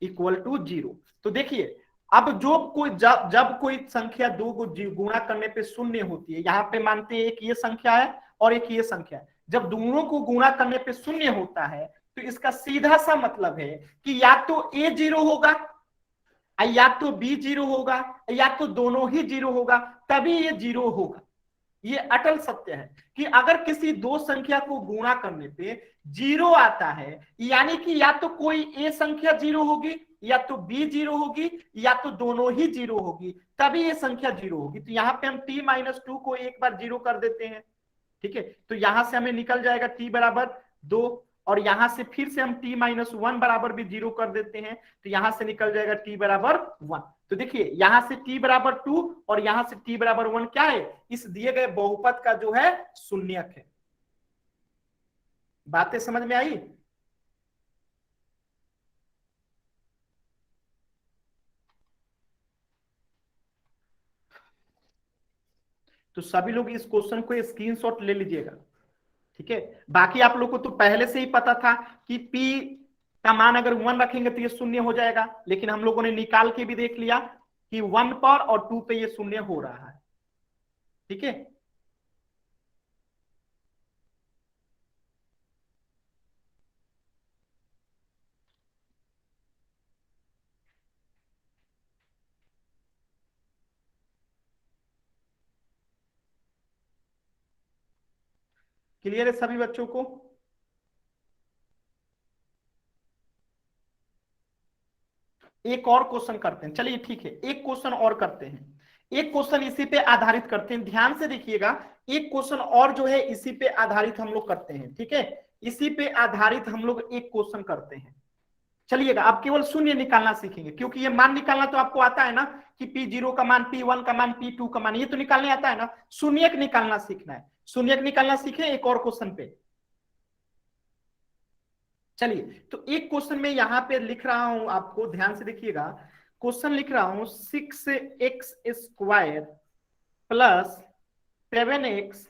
= 0। तो देखिए अब जब कोई संख्या 2 को गुणा करने पे शून्य होती है, यहाँ पे मानते हैं एक ये संख्या है और एक ये संख्या है, जब दोनों को गुणा करने पे शून्य होता है तो इसका सीधा सा मतलब है कि या तो a 0 होगा या तो b 0 होगा या तो दोनों ही 0 होगा, तभी ये 0 होगा। ये अटल सत्य है कि अगर किसी दो संख्या को गुणा करने पे 0 आता है, यानी कि या तो कोई a संख्या 0 होगी या तो बी जीरो होगी या तो दोनों ही जीरो होगी, तभी ये संख्या जीरो होगी। तो यहाँ पे हम t-2 को एक बार जीरो कर देते हैं, ठीक है। तो यहां से हमें निकल जाएगा t बराबर 2, और यहां से फिर से हम t-1 बराबर भी जीरो कर देते हैं, तो यहां से निकल जाएगा t बराबर 1। तो देखिए यहां से t बराबर 2 और यहां से t बराबर 1 क्या है, इस दिए गए बहुपद का जो है शून्यक है। बातें समझ में आई? तो सभी लोग इस क्वेश्चन को स्क्रीनशॉट ले लीजिएगा, ठीक है। बाकी आप लोग को तो पहले से ही पता था कि p का मान अगर 1 रखेंगे तो ये शून्य हो जाएगा, लेकिन हम लोगों ने निकाल के भी देख लिया कि 1 पर और 2 पे ये शून्य हो रहा है, ठीक है। क्लियर है सभी बच्चों को? एक और क्वेश्चन करते हैं, चलिए ठीक है, एक क्वेश्चन और करते हैं, एक क्वेश्चन इसी पे आधारित करते हैं। ध्यान से देखिएगा, एक क्वेश्चन और जो है इसी पे आधारित हम लोग करते हैं, ठीक है। इसी पे आधारित हम लोग एक क्वेश्चन करते हैं। चलिएगा, आप केवल शून्य निकालना सीखेंगे, क्योंकि ये मान निकालना तो आपको आता है ना, कि p0 का मान, p1 का मान, p2 का मान, ये तो निकालने आता है ना। शून्यक निकालना सीखना है, शून्यक निकालना सीखे एक और क्वेश्चन पे। चलिए, तो एक क्वेश्चन में यहां पे लिख रहा हूं, आपको ध्यान से देखिएगा, क्वेश्चन लिख रहा हूं 6x² प्लस 7x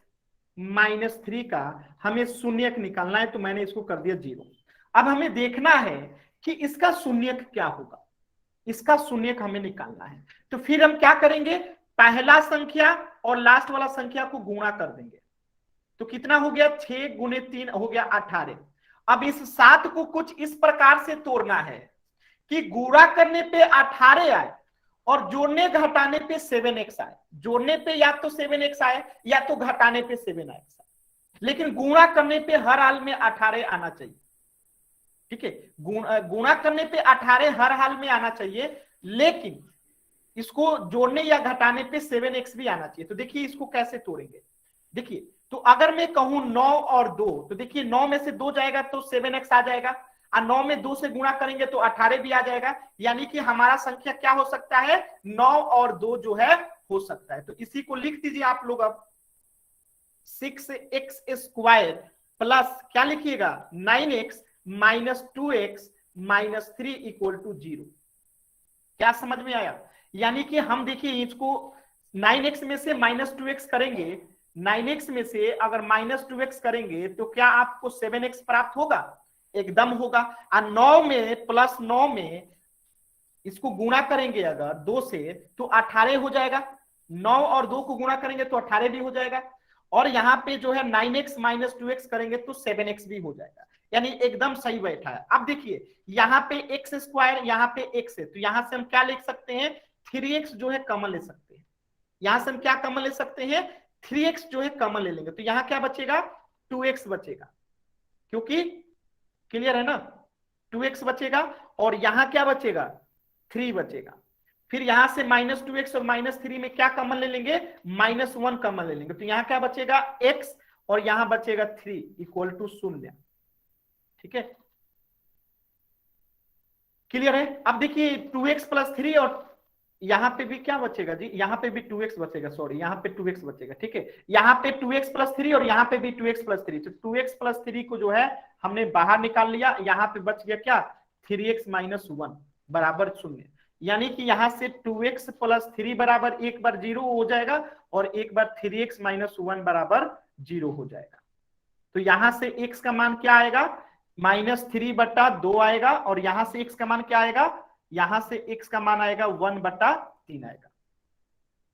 माइनस 3 का हमें शून्यक निकालना है, तो मैंने इसको कर दिया 0। अब हमें देखना है कि इसका शून्यक क्या होगा, इसका शून्यक हमें निकालना है। तो फिर हम क्या करेंगे, पहला संख्या और लास्ट वाला संख्या को गुणा कर देंगे। तो कितना हो गया, 6 गुने 3 हो गया 18। अब इस 7 को कुछ इस प्रकार से तोड़ना है कि गुणा करने पे 18 आए और जोड़ने घटाने पे 7x आए। जोड़ने पे या तो 7x आए या तो घटाने पे 7x आए, लेकिन गुणा करने पे हर हाल में 18 आना चाहिए, ठीक है। गुणा करने पे 18 हर हाल में आना चाहिए, लेकिन इसको जोड़ने या घटाने पे 7x भी आना चाहिए। तो देखिए इसको कैसे तोड़ेंगे, देखिए। तो अगर मैं कहूं 9 और 2, तो देखिए 9 में से 2 जाएगा तो 7x आ जाएगा, और 9 में 2 से गुणा करेंगे तो 18 भी आ जाएगा। यानी कि हमारा संख्या क्या हो सकता है, 9 और 2 जो है हो सकता है। तो इसी को लिख दीजिए आप लोग, अब 6x² प्लस क्या लिखिएगा, 9x minus 2x minus 3 equal to 0। क्या समझ में आया? यानी कि हम देखिए इसको 9x में से -2x करेंगे, 9x में से अगर -2x करेंगे तो क्या आपको 7x प्राप्त होगा? एकदम होगा। और 9 में प्लस 9 में इसको गुणा करेंगे अगर 2 से तो 18 हो जाएगा। 9 और 2 को गुणा करेंगे तो 18 भी हो जाएगा। और यहाँ पे जो है 9x माइनस 2x करेंगे तो 7x भी हो जाएगा। यानी एकदम सही बैठा है। अब देखिए यहाँ पे x², यहाँ पे x है, तो यहाँ से हम क्या लिख सकते हैं, 3x जो है कॉमन ले सकते हैं। यहां से हम क्या कॉमन ले सकते हैं, 3x जो है कॉमन ले लेंगे, तो यहाँ क्या बचेगा, 2x बचेगा, क्योंकि क्लियर है ना, 2x बचेगा। और यहाँ क्या बचेगा, 3 बचेगा। फिर यहां से -2x और -3 में क्या कॉमन ले लेंगे, -1 कॉमन ले लेंगे, तो यहाँ क्या बचेगा, x, और यहाँ बचेगा 3 इक्वल टू 0, ठीक है। क्लियर है? अब देखिए 2x प्लस 3, और यहाँ पे भी क्या बचेगा जी, यहाँ पे भी 2x बचेगा, सॉरी यहाँ पे 2x बचेगा, ठीक है। यहाँ पे 2x प्लस 3 और यहाँ पे भी 2x प्लस 3, तो 2x प्लस 3 को जो है हमने बाहर निकाल लिया। यहाँ पे बच गया क्या, 3x माइनस 1 बराबर 0। यानी कि यहाँ से 2x प्लस 3 बराबर एक बार 0 हो जाएगा और एक बार 3x माइनस 1 बराबर 0 हो जाएगा। तो यहां से x का मान क्या आएगा, -3/2 आएगा, और यहां से x का मान क्या आएगा, यहां से x का मान आएगा 1/3 आएगा।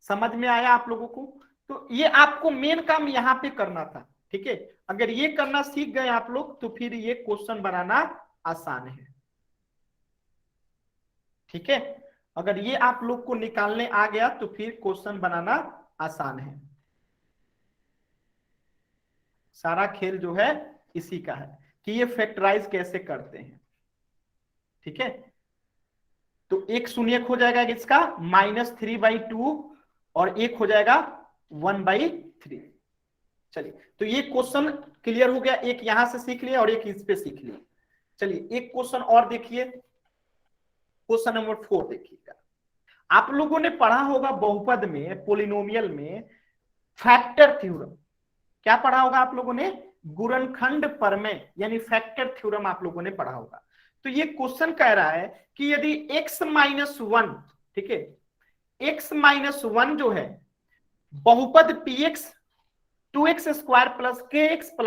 समझ में आया आप लोगों को? तो ये आपको मेन काम यहां पे करना था, ठीक है। अगर ये करना सीख गए आप लोग तो फिर ये क्वेश्चन बनाना आसान है, ठीक है। अगर ये आप लोग को निकालने आ गया तो फिर क्वेश्चन बनाना आसान है। सारा खेल जो है इसी का है कि ये फैक्टराइज कैसे करते हैं, ठीक है। तो एक शून्य हो जाएगा इसका -3/2 और एक हो जाएगा 1/3। चलिए, तो ये क्वेश्चन क्लियर हो गया, एक यहां से सीख लिया और एक इस पे सीख लिया। चलिए एक क्वेश्चन और देखिए, क्वेश्चन नंबर 4 देखिएगा। आप लोगों ने पढ़ा होगा बहुपद में, पोलिनोमियल में फैक्टर थ्योरम। क्या पढ़ा होगा आप लोगों ने? गुणनखंड प्रमेय यानी फैक्टर थ्योरम आप लोगों ने पढ़ा होगा। तो ये क्वेश्चन कह रहा है कि यदि x-1, ठीक है, x-1 जो है बहुपद px 2x² + kx +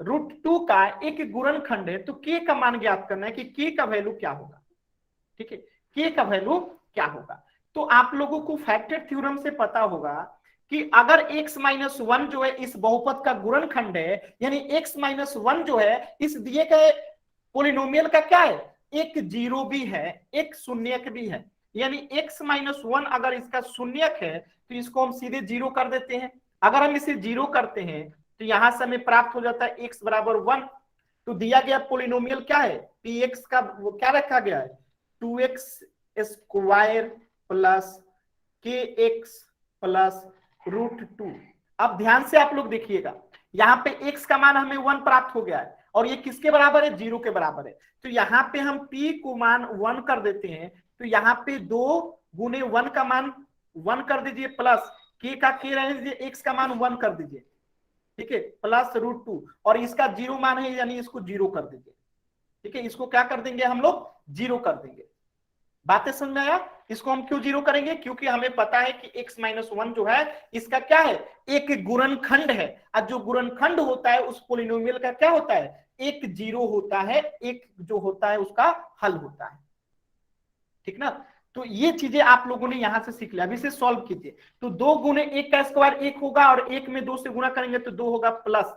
√2 का एक गुणनखंड है, तो k का मान ज्ञात करना है कि k का वैल्यू क्या होगा। ठीक है, k का वैल्यू क्या होगा। तो आप लोगों को फैक्टर थ्योरम से पता होगा कि अगर x-1 जो है इस बहुपद का गुणनखंड है, यानी x-1 जो है इस दिए गए पोलिनोमियल का क्या है, एक जीरो भी है, एक शून्यक भी है। यानी x-1 अगर इसका शून्यक है तो इसको हम सीधे जीरो कर देते हैं। अगर हम इसे जीरो करते हैं तो यहां से हमें प्राप्त हो जाता है x = 1। तो दिया गया पोलिनोमियल क्या है, px का वो क्या रखा गया है, 2x² + kx + √2। अब ध्यान से आप लोग देखिएगा, यहाँ पे x का मान हमें 1 प्राप्त हो गया है और ये किसके बराबर है, 0 के बराबर है। तो यहाँ पे हम p को मान 1 कर देते हैं, तो यहाँ पे 2 गुने 1 का मान 1 कर दीजिए प्लस k का k रहने दीजिए, x का मान 1 कर दीजिए, ठीक है, प्लस √2 और इसका 0 मान है यानी इसको 0 कर दीजिए। ठीक है, इसको क्या कर देंगे हम लोग, 0 कर देंगे। बातें समझ में आया? इसको हम क्यों 0 करेंगे, क्योंकि हमें पता है कि x-1 जो है इसका क्या है, एक गुणनखंड है। और जो गुणनखंड होता है उस पोलिनोमियल का क्या होता है, एक 0 होता है, एक जो होता है उसका हल होता है। ठीक ना? तो ये चीजें आप लोगों ने यहां से सीख लिया। अब इसे सॉल्व कीजिए, तो 2 गुने 1 का स्क्वायर 1 होगा और 1 में 2 से गुणा करेंगे तो 2 होगा प्लस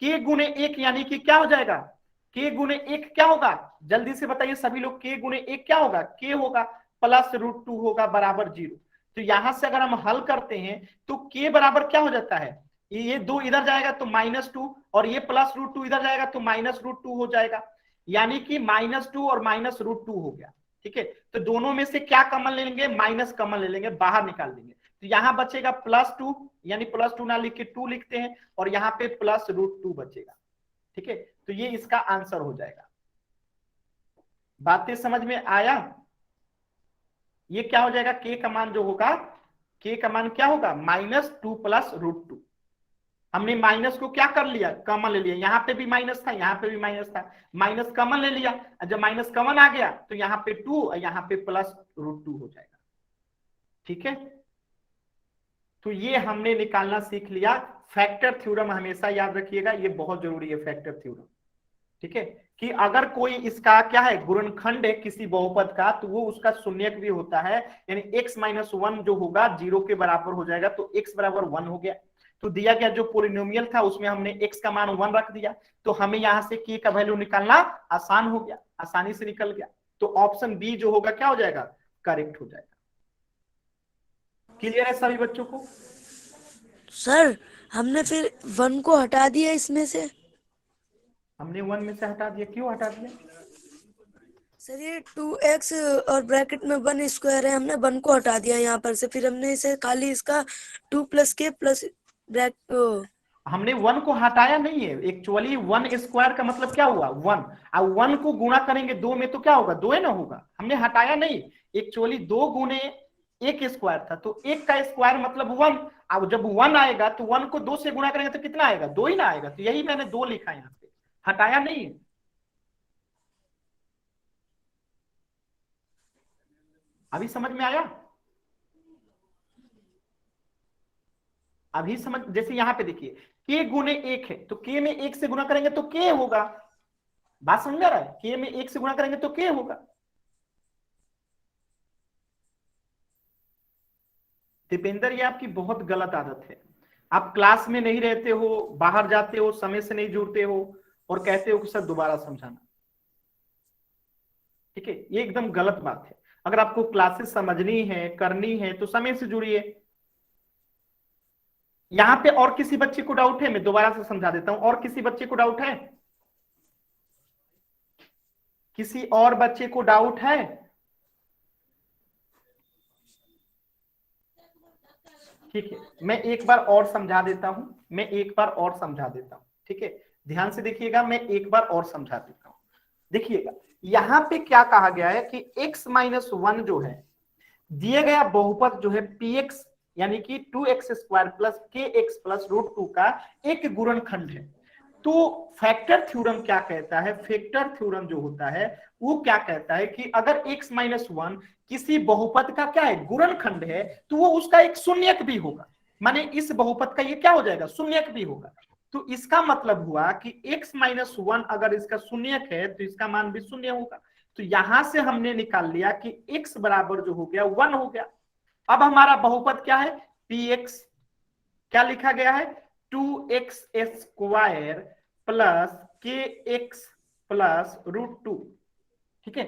k गुने 1 यानी कि क्या हो जाएगा, k गुने 1 क्या होगा, जल्दी से बताइए सभी लोग, k गुने 1 क्या होगा, k होगा प्लस √2 होगा बराबर 0। तो यहां से अगर हम हल करते हैं तो k बराबर क्या हो जाता है, ये 2 इधर जाएगा तो -2 और ये प्लस √2 इधर जाएगा तो -√2 हो जाएगा, यानी कि -2 और -√2 हो गया। ठीक है, तो दोनों में से क्या कॉमन ले लेंगे, माइनस कॉमन ले लेंगे, बाहर निकाल देंगे। तो यहां बचेगा +2 यानी +2 ना लिख के 2 लिखते हैं और यहाँ पे प्लस √2 बचेगा। ठीक है, तो ये इसका आंसर हो जाएगा। बातें समझ में आया? ये क्या हो जाएगा, k का मान जो होगा, k का मान क्या होगा, -2 + √2। हमने माइनस को क्या कर लिया, कॉमन ले लिया, यहाँ पे भी माइनस था, यहाँ पे भी माइनस था, माइनस कॉमन ले लिया। जब माइनस कॉमन आ गया तो यहाँ पे 2 और यहाँ पे प्लस √2 हो जाएगा। ठीक है, तो ये हमने निकालना सीख लिया। फैक्टर थ्योरम हमेशा याद रखिएगा, ये बहुत जरूरी है फैक्टर थ्योरम। ठीक है, कि अगर कोई इसका क्या है, गुणनखंड है किसी बहुपद का, तो वो उसका शून्यक भी होता है, यानी x-1 जो होगा 0 के बराबर हो जाएगा, तो x = 1 हो गया। तो दिया गया जो पोलिनोमियल था उसमें हमने x का मान 1 रख दिया, तो हमें यहां से k का वैल्यू निकालना आसान हो गया, आसानी से निकल गया। तो ऑप्शन बी जो होगा क्या हो जाएगा, करेक्ट हो जाएगा। क्लियर है सभी बच्चों को? सर हमने फिर 1 को हटा दिया इसमें से। हमने 1 में से हटा दिया, क्यों हटा दिया? सर ये 2x और ब्रैकेट में 1² है, हमने 1 को हटा दिया यहाँ पर से, फिर हमने इसे खाली इसका 2 + k + ब्रैकेट। हमने 1 को हटाया नहीं है, एक्चुअली 1² का मतलब क्या हुआ, 1। अब 1 को गुणा करेंगे 2 में तो क्या होगा, 2 है ना होगा, हमने हटाया नहीं। एक्चुअली 2 गुने 1² था, तो 1 का स्क्वायर मतलब 1। अब जब 1 आएगा तो 1 को 2 से गुणा करेंगे तो कितना आएगा, 2 ही ना आएगा, तो यही मैंने 2 लिखा यहाँ पे, हटाया नहीं है। अभी समझ में आया? अभी समझ, जैसे यहाँ पे देखिए k गुने 1 है, तो k में 1 से गुणा करेंगे तो k होगा। बात समझ आ रहा है, k में 1 से गुणा करेंगे तो k होगा। दीपेंद्र, ये आपकी बहुत गलत आदत है। आप क्लास में नहीं रहते हो, बाहर जाते हो, समय से नहीं जुड़ते हो और कहते हो कि सर दोबारा समझाना। ठीक है, ये एकदम गलत बात है। अगर आपको क्लासेस समझनी है, करनी है, तो समय से जुड़िए। यहां पे और किसी बच्चे को डाउट है, मैं दोबारा से समझा देता हूं। और किसी बच्चे को डाउट है, किसी और बच्चे को डाउट है? ठीक है, मैं एक बार और समझा देता हूं, ठीक है, ध्यान से देखिएगा, मैं एक बार और समझा देता हूं। देखिएगा यहां पे क्या कहा गया है कि x माइनस 1 जो है दिए गया बहुपद जो है px यानी कि 2x square plus kx plus root 2 का एक गुणनखंड है। तो फैक्टर थ्योरम क्या कहता है, फैक्टर थ्योरम जो होता है वो क्या कहता है कि अगर x माइनस 1 किसी बहुपद का क्या है, गुणनखंड है, तो वो उसका एक शून्यक भी होगा, माने इस बहुपद का ये क्या हो जाएगा, शून्यक भी होगा। तो इसका मतलब हुआ कि x माइनस 1 अगर इसका शून्यक है तो इसका मान भी शून्य होगा। तो यहां से हमने निकाल लिया कि x बराबर जो हो गया 1 हो गया। अब हमारा बहुपद क्या है, px क्या लिखा गया है, 2x square plus kx plus root 2, ठीक है।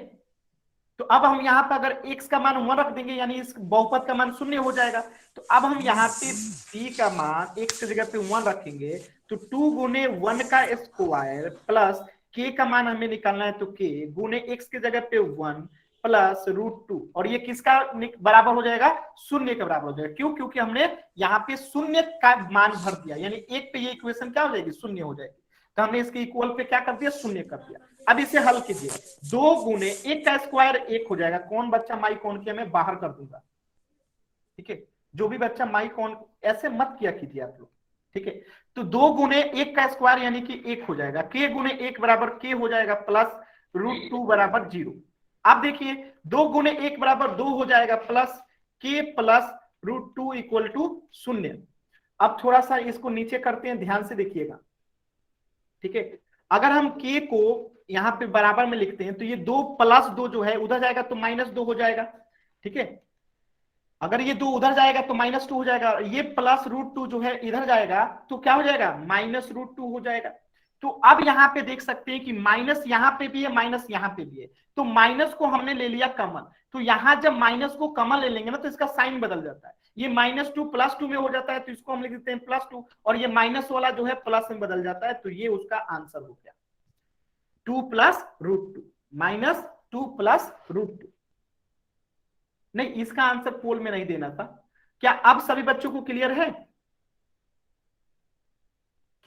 तो अब हम यहाँ पर अगर x का मान 1 रख देंगे यानी इस बहुपद का मान शून्य हो जाएगा। तो अब हम यहाँ पे p का मान x की जगह पे 1 रखेंगे, तो 2 गुने 1 का स्क्वायर प्लस k का मान हमें निकालना है, तो k गुने x की जगह पे 1 प्लस रूट 2, और ये किसका बराबर हो जाएगा, शून्य के बराबर हो जाएगा। क्यों, क्योंकि हमने यहाँ पे शून्य का मान भर दिया, यानी एक पे ये इक्वेशन क्या हो जाएगी, शून्य हो जाएगी। तो हमने इसके इक्वल पे क्या कर दिया, शून्य कर दिया। अब इसे हल कीजिए, 2 गुने 1 का स्क्वायर 1 हो जाएगा, कौन बच्चा माई कौन किया मैं बाहर कर दूंगा, ठीक है। जो भी बच्चा माई कौन ऐसे मत किया कीजिए आप लोग, ठीक है। तो 2 गुने 1 का स्क्वायर यानी कि 1 हो जाएगा, k गुने 1 बराबर k हो जाएगा प्लस रूट 2 बराबर 0। अब देखिए 2 गुने 1 बराबर 2 हो जाएगा plus k plus root 2 equal to 0। अब थोड़ा सा इसको नीचे करते हैं, ध्यान से देखिएगा, ठीक है। अगर हम k को यहां पे बराबर में लिखते हैं तो ये 2 प्लस 2 जो है उधर जाएगा तो माइनस 2 हो जाएगा, ठीक है। अगर ये 2 उधर जाएगा तो माइनस 2 हो जाएगा, ये प्लस रूट 2 जो है इधर जाएगा तो क्या हो जाएगा, माइनस रूट 2 हो जाएगा। तो अब यहाँ पे देख सकते हैं कि माइनस यहाँ पे भी है, माइनस यहाँ पे भी है, तो माइनस को हमने ले लिया कॉमन। तो यहाँ जब माइनस को कॉमन ले लेंगे ना तो इसका साइन बदल जाता है, ये माइनस 2 प्लस 2 में हो जाता है, तो इसको हम लिख देते हैं प्लस 2, और ये माइनस वाला जो है प्लस में बदल जाता है। तो ये उसका आंसर हो गया 2 plus root 2, minus 2 plus root 2। नहीं, इसका आंसर पोल में नहीं देना था। क्या अब सभी बच्चों को क्लियर है,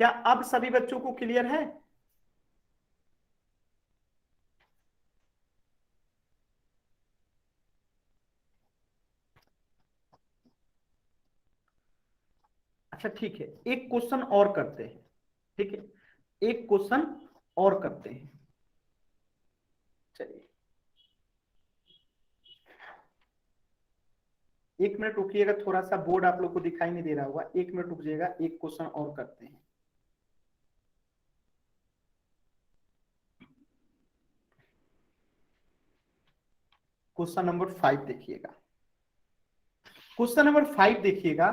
क्या अब सभी बच्चों को क्लियर है? अच्छा ठीक है, एक क्वेश्चन और करते हैं, ठीक है, एक क्वेश्चन और करते हैं। चलिए 1 मिनट रुकिएगा, थोड़ा सा बोर्ड आप लोग को दिखाई नहीं दे रहा होगा, 1 मिनट रुक जाइएगा, एक क्वेश्चन और करते हैं। क्वेश्चन नंबर 5 देखिएगा, क्वेश्चन नंबर 5 देखिएगा।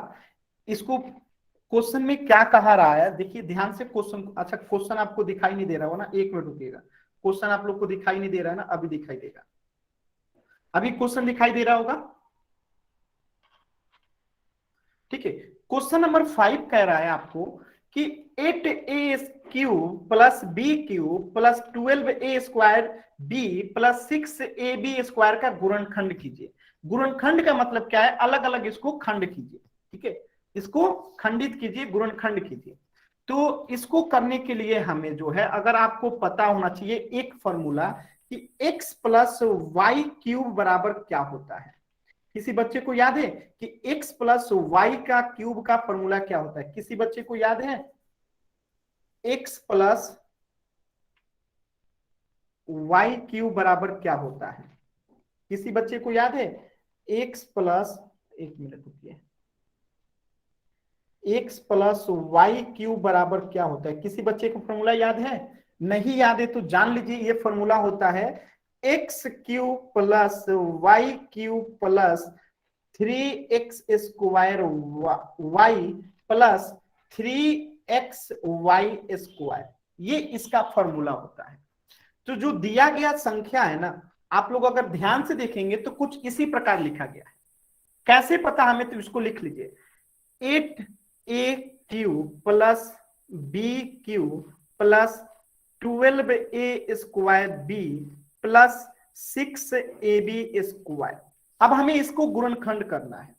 इसको क्वेश्चन में क्या कहा रहा है, देखिए ध्यान से क्वेश्चन। अच्छा क्वेश्चन आपको दिखाई नहीं दे रहा हो ना, 1 मिनट रुकिएगा, क्वेश्चन आप लोग को दिखाई नहीं दे रहा है ना, अभी दिखाई देगा, अभी क्वेश्चन दिखाई दे रहा होगा, ठीक है। क्वेश्चन नंबर 5 कह रहा है आपको कि 8a cube plus b cube plus 12a square b plus 6ab square का गुणनखंड कीजिए। गुणनखंड का मतलब क्या है, अलग अलग इसको खंड कीजिए, ठीक है, इसको खंडित कीजिए, गुणनखंड कीजिए। तो इसको करने के लिए हमें जो है, अगर आपको पता होना चाहिए एक फॉर्मूला कि x प्लस वाई क्यूब बराबर क्या होता है। किसी बच्चे को याद है कि x प्लस वाई का क्यूब का फॉर्मूला क्या होता है, किसी बच्चे को याद है? x प्लस वाई क्यूब बराबर क्या होता है, किसी बच्चे को याद है? x प्लस, एक मिनट रुकिए, x प्लस वाई क्यूब बराबर क्या होता है, किसी बच्चे को फॉर्मूला याद है? नहीं याद है तो जान लीजिए, ये फॉर्मूला होता है x cube plus y cube plus 3x square y plus 3x y square, ये इसका फॉर्मूला होता है। तो जो दिया गया संख्या है ना, आप लोग अगर ध्यान से देखेंगे तो कुछ इसी प्रकार लिखा गया है। कैसे पता हमें, तो इसको लिख लीजिए, 8a cube plus b cube plus 12a square b plus 6ab square. अब हमें इसको गुणनखंड करना है,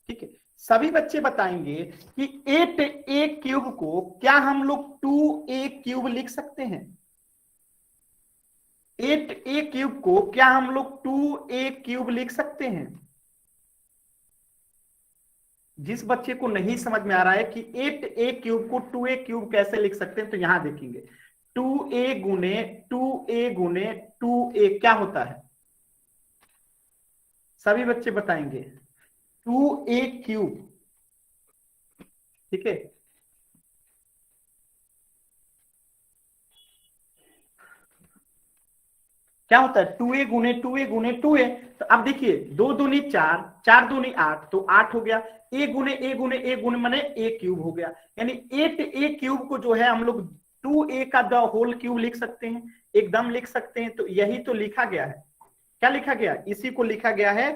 ठीक है। सभी बच्चे बताएंगे कि 8a क्यूब को क्या हम लोग 2a क्यूब लिख सकते हैं? 8a क्यूब को क्या हम लोग 2a क्यूब लिख सकते हैं? जिस बच्चे को नहीं समझ में आ रहा है कि 8a क्यूब को 2a क्यूब कैसे लिख सकते हैं, तो यहां देखेंगे 2a गुने 2a गुने 2a क्या होता है? सभी बच्चे बताएंगे 2a क्यूब, ठीक है। क्या होता है? 2a गुने 2a गुने 2a। तो अब देखिए 2 दूनी 4, 4 दूनी 8, तो 8 हो गया। a गुने a गुने a गुने माने a क्यूब हो गया, यानी 8a क्यूब को जो है हम लोग 2a का द होल क्यूब लिख सकते हैं, एकदम लिख सकते हैं। तो यही तो लिखा गया है। क्या लिखा गया? इसी को लिखा गया है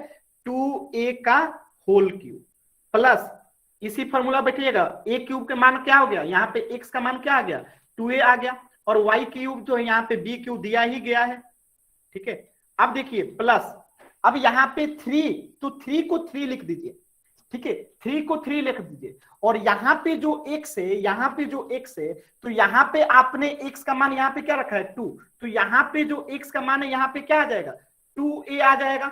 2a का होल क्यूब प्लस इसी फॉर्मूला बैठिएगा। a क्यूब के मान क्या हो गया? यहाँ पे x का मान क्या आ गया? 2a आ गया, और y क्यूब जो है यहाँ पे b क्यूब दिया ही गया है, ठीक है। अब देखिए प्लस, अब यहाँ पे 3, तो 3 को 3 लिख दीजिए, ठीक है। 3 को 3 लिख दीजिए, और यहाँ पे जो x है, यहाँ पे जो x है, तो यहाँ पे आपने x का मान यहाँ पे क्या रखा है? 2, तो यहाँ पे जो x का मान है यहाँ पे क्या आ जाएगा? 2a आ जाएगा,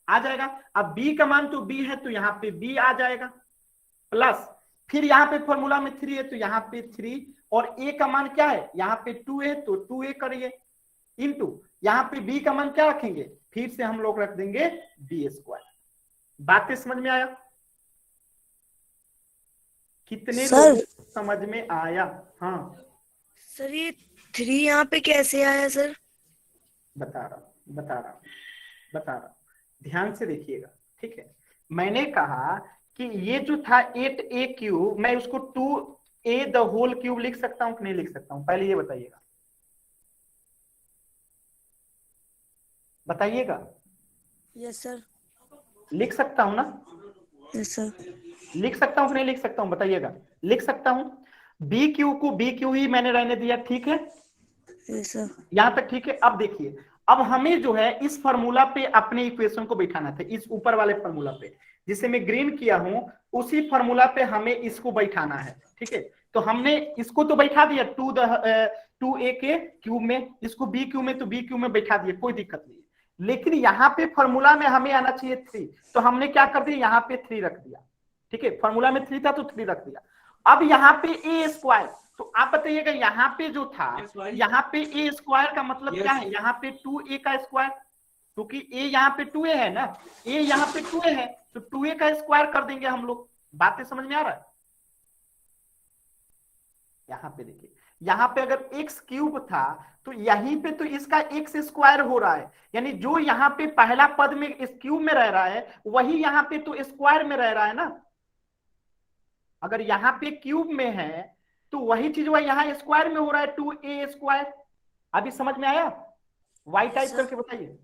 आ जाएगा। अब b का मान तो b है, तो यहाँ पे b आ जाएगा, प्लस फिर यहाँ पे फॉर्मूला में 3 है, तो यहाँ पे 3, और a का मान क्या है? यहाँ पे 2 है, तो 2a करिए, इंटू यहाँ पे b का मान क्या रखेंगे? फिर से हम लोग रख देंगे b²। बातें समझ में आया? कितने लोगों को समझ में आया? हाँ सर ये 3 यहाँ पे कैसे आया सर? बता रहा हूं, ध्यान से देखिएगा, ठीक है। मैंने कहा कि ये जो था 8a क्यूब, मैं उसको 2a द होल क्यूब लिख सकता हूं कि नहीं लिख सकता हूं? पहले ये बताइएगा, बताइएगा। Yes sir. लिख सकता हूं ना? Yes sir. लिख सकता हूं कि नहीं लिख सकता हूं? बताइएगा। लिख सकता हूं। बी क्यू को बी क्यू ही मैंने रहने दिया, ठीक है। Yes sir. यहां तक ठीक है। अब देखिए, अब हमें जो है इस फॉर्मूला पे अपने इक्वेशन को बैठाना था, इस ऊपर वाले फॉर्मूला पे जिसे मैं ग्रीन किया हूं, उसी फॉर्मूला पे हमें इसको बैठाना है, ठीक है। तो हमने इसको तो बैठा दिया 2a के क्यूब में, इसको b क्यूब में, तो b क्यूब में बैठा दिया, कोई दिक्कत नहीं। लेकिन यहाँ पे फॉर्मूला में हमें आना चाहिए 3, तो हमने क्या कर दिया? यहाँ पे 3 रख दिया, ठीक है। फॉर्मूला में 3 था तो 3 रख दिया। अब यहाँ पे a², तो आप बताइएगा यहाँ पे जो था, यहाँ पे a² का मतलब क्या है? यहाँ पे 2a का स्क्वायर, क्योंकि a यहाँ पे 2a है ना, a यहाँ पे 2a है, तो 2a का स्क्वायर कर देंगे हम लोग। बातें समझ में आ रहा है? यहाँ पे देखिए, यहाँ पे अगर x³ था तो यहीं पे तो इसका x² हो रहा है, यानी जो यहाँ पे पहला पद में इस क्यूब में रह रहा है वही यहाँ पे तो स्क्वायर में रह रहा है ना। अगर यहाँ पे क्यूब में है तो वही चीज वह यहाँ स्क्वायर में हो रहा है, 2a²। अभी समझ में आया? y टाइप करके बताइए।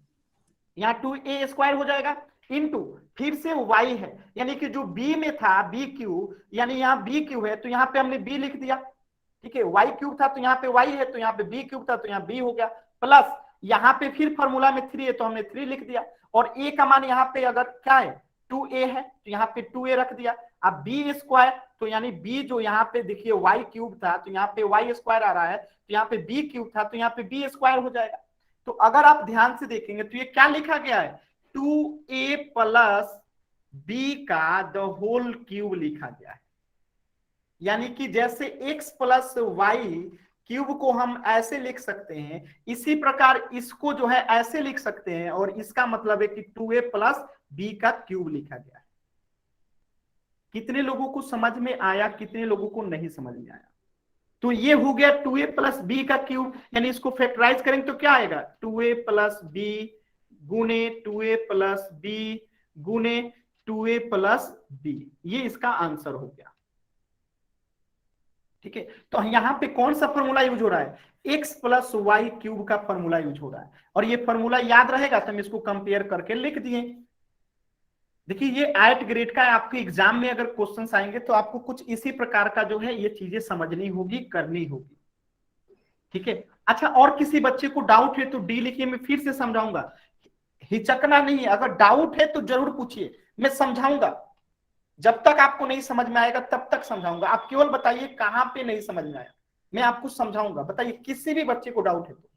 यहाँ 2a² हो जाएगा, इंटू फिर से y है, यानी कि जो b में था b³, यानी यहाँ b³ है तो यहाँ पे हमने b लिख दिया, ठीक है। y³ था तो यहाँ पे y है, तो यहाँ पे b³ था तो यहाँ b हो गया, प्लस यहाँ पे फिर फॉर्मूला में 3 है तो हमने 3 लिख दिया, और a का मान यहाँ पे अगर क्या है? 2a है, तो यहाँ पे 2a रख दिया। अब b², तो यानी b जो यहाँ पे देखिए y³ था तो यहाँ पे y² आ रहा है, तो यहाँ पे b³ था तो यहाँ पे b² हो जाएगा। तो अगर आप ध्यान से देखेंगे तो ये क्या लिखा गया है? 2a प्लस b का द होल क्यूब लिखा गया है। यानी कि जैसे x प्लस वाई क्यूब को हम ऐसे लिख सकते हैं, इसी प्रकार इसको जो है ऐसे लिख सकते हैं, और इसका मतलब है कि 2a प्लस b का क्यूब लिखा गया है। कितने लोगों को समझ में आया? कितने लोगों को नहीं समझ में आया? तो ये हो गया 2a प्लस बी का क्यूब, यानी इसको फैक्टराइज करेंगे तो क्या आएगा? 2a प्लस बी गुने 2a प्लस बी गुने 2a प्लस बी, ये इसका आंसर हो गया, ठीक है। तो यहाँ पे कौन सा फॉर्मूला यूज हो रहा है? x प्लस वाई क्यूब का फॉर्मूला यूज हो रहा है, और ये फॉर्मूला याद रहेगा तो हम इसको कंपेयर करके लिख दिए। देखिए ये 8 ग्रेड का है, आपके एग्जाम में अगर क्वेश्चंस आएंगे तो आपको कुछ इसी प्रकार का जो है ये चीजें समझनी होगी, करनी होगी, ठीक है। अच्छा, और किसी बच्चे को डाउट है तो डी लिखिए, मैं फिर से समझाऊंगा, हिचकना नहीं है। अगर डाउट है तो जरूर पूछिए, मैं समझाऊंगा, जब तक आपको नहीं समझ में आएगा तब तक समझाऊंगा, आप केवल बताइए कहां पे नहीं समझ में आया, मैं आपको समझाऊंगा। बताइए किसी भी बच्चे को डाउट है तो,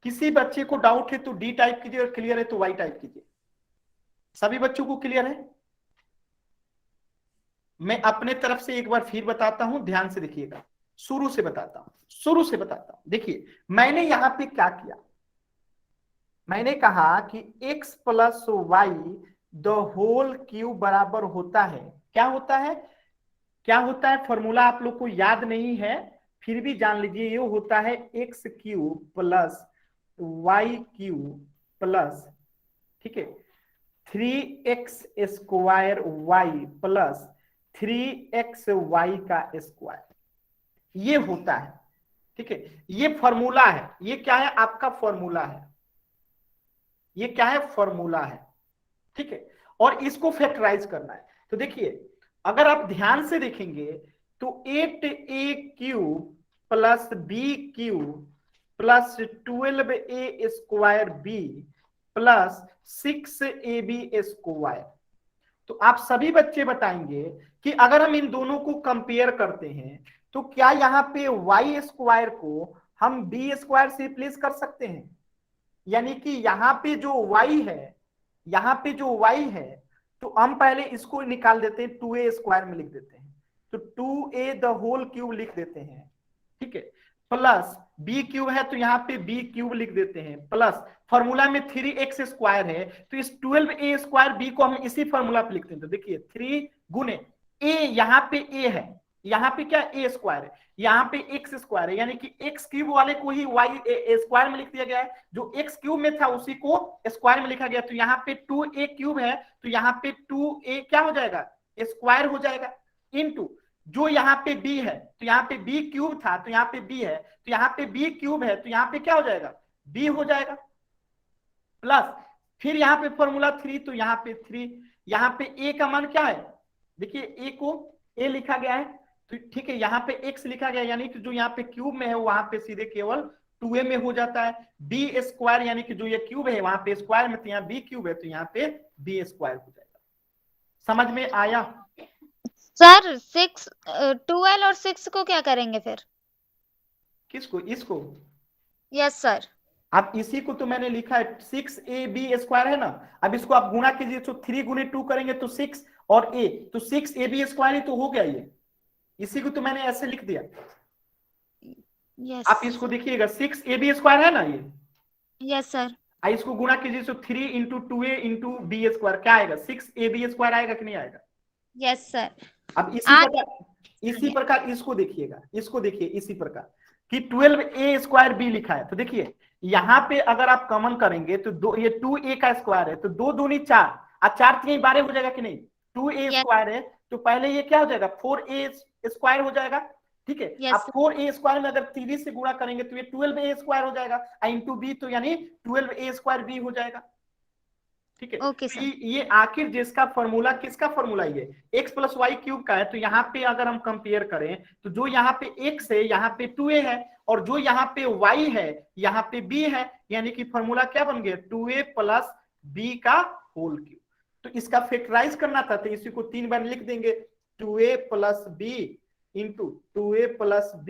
किसी बच्चे को डाउट है तो डी टाइप कीजिए, और क्लियर है तो वाई टाइप कीजिए। सभी बच्चों को क्लियर है? मैं अपने तरफ से एक बार फिर बताता हूं, ध्यान से देखिएगा, शुरू से बताता हूं, शुरू से बताता हूं। देखिए मैंने यहां पे क्या किया, मैंने कहा कि x plus y the whole cube बराबर होता है, क्या होता है, क्या होता है, फॉर्मूला आप लोग को याद नहीं है फिर भी जान लीजिए, ये होता है x cube plus y cube plus, ठीक है, 3x² वाई प्लस 3xy का स्क्वायर, ये होता है। ठीक है, ये फॉर्मूला है, ये क्या है आपका फॉर्मूला है, ये क्या है फॉर्मूला है। ठीक है, और इसको फैक्टराइज करना है। तो देखिए अगर आप ध्यान से देखेंगे तो 8a³ plus b³ plus 12a² b plus 6ab², तो आप सभी बच्चे बताएंगे कि अगर हम इन दोनों को कंपेयर करते हैं तो क्या यहाँ पे y² को हम b² से रिप्लेस कर सकते हैं, यानी कि यहाँ पे जो y है, यहाँ पे जो y है, तो हम पहले इसको निकाल देते हैं, 2a² में लिख देते हैं, तो 2a द होल क्यूब लिख देते हैं। ठीक है, प्लस b³ है तो यहाँ पे b³ लिख देते हैं, प्लस फॉर्मूला में 3x² है तो इस 12a² b को हम इसी फॉर्मूला पे लिखते हैं। तो देखिए 3 गुने a, यहाँ पे a है, यहाँ पे क्या a² है, यहाँ पे x² है, यानी कि x³ वाले को ही y² में लिख दिया गया है, जो x³ में था उसी को स्क्वायर में लिखा गया। तो यहाँ पे 2a³ है तो यहाँ पे 2a क्या हो जाएगा, स्क्वायर हो जाएगा, इनटू जो यहाँ पे b है, तो यहाँ पे b³ था तो यहाँ पे b है, तो यहाँ पे b³ है तो यहाँ पे क्या हो जाएगा, b हो जाएगा, प्लस फिर यहाँ पे फॉर्मूला 3 तो यहाँ पे 3, यहाँ पे a का मान क्या है, देखिए a को a लिखा गया है, तो ठीक है यहाँ पे x लिखा गया, यानी कि जो यहाँ पे क्यूब में है वहां पे सीधे केवल 2a में हो जाता है, b² यानी कि जो ये क्यूब है वहां पे स्क्वायर में, तो यहाँ b³ है तो यहाँ पे b² हो जाएगा। समझ में आया? सर 6 12 और 6 को क्या करेंगे फिर? किसको, इसको? Yes sir. अब इसी को तो मैंने लिखा है 6ab² है ना, अब इसको आप गुणा कीजिए, तो 3 गुने 2 करेंगे तो 6 और a, तो 6ab² ही तो हो गया, ये इसी को तो मैंने ऐसे लिख दिया। यस आप इसको देखिएगा 6ab² है ना ये, यस सर। इसको गुणा कीजिए तो 3 इंटू 2a इंटू b² क्या आएगा, 6ab² आएगा कि नहीं आएगा? Yes sir. अब इसी प्रकार इसको देखिएगा, इसको देखिए इसी प्रकार कि 12a² b लिखा है, तो देखिए यहाँ पे अगर आप कॉमन करेंगे तो दो, ये 2a का स्क्वायर है तो 2 दूनी 4 और 4 3 12 हो जाएगा कि नहीं, 2a² है तो पहले ये क्या हो जाएगा 4a² हो जाएगा। ठीक है, Yes, अब 4a² में अगर 3 से गुणा करेंगे तो ये 12a² हो जाएगा, इंटू b तो यानी 12a² b हो जाएगा। ठीक है, ओके सर। ये आखिर जिसका फॉर्मूला, किसका फॉर्मूला, ये x प्लस वाई क्यूब का है, तो यहाँ पे अगर हम कंपेयर करें तो जो यहाँ पे x है यहाँ पे 2a है, और जो यहाँ पे y है यहाँ पे b है, यानी कि फॉर्मूला क्या बन गया 2a प्लस b का होल क्यूब। तो इसका फैक्टराइज करना था तो इसी को 3 बार लिख देंगे, 2a plus b into 2a plus b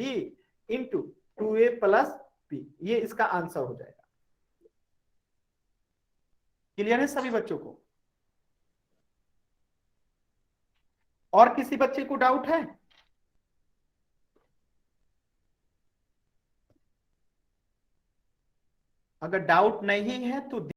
into 2a plus b, ये इसका आंसर हो जाएगा। क्लियर है सभी बच्चों को? और किसी बच्चे को डाउट है? अगर डाउट नहीं है तो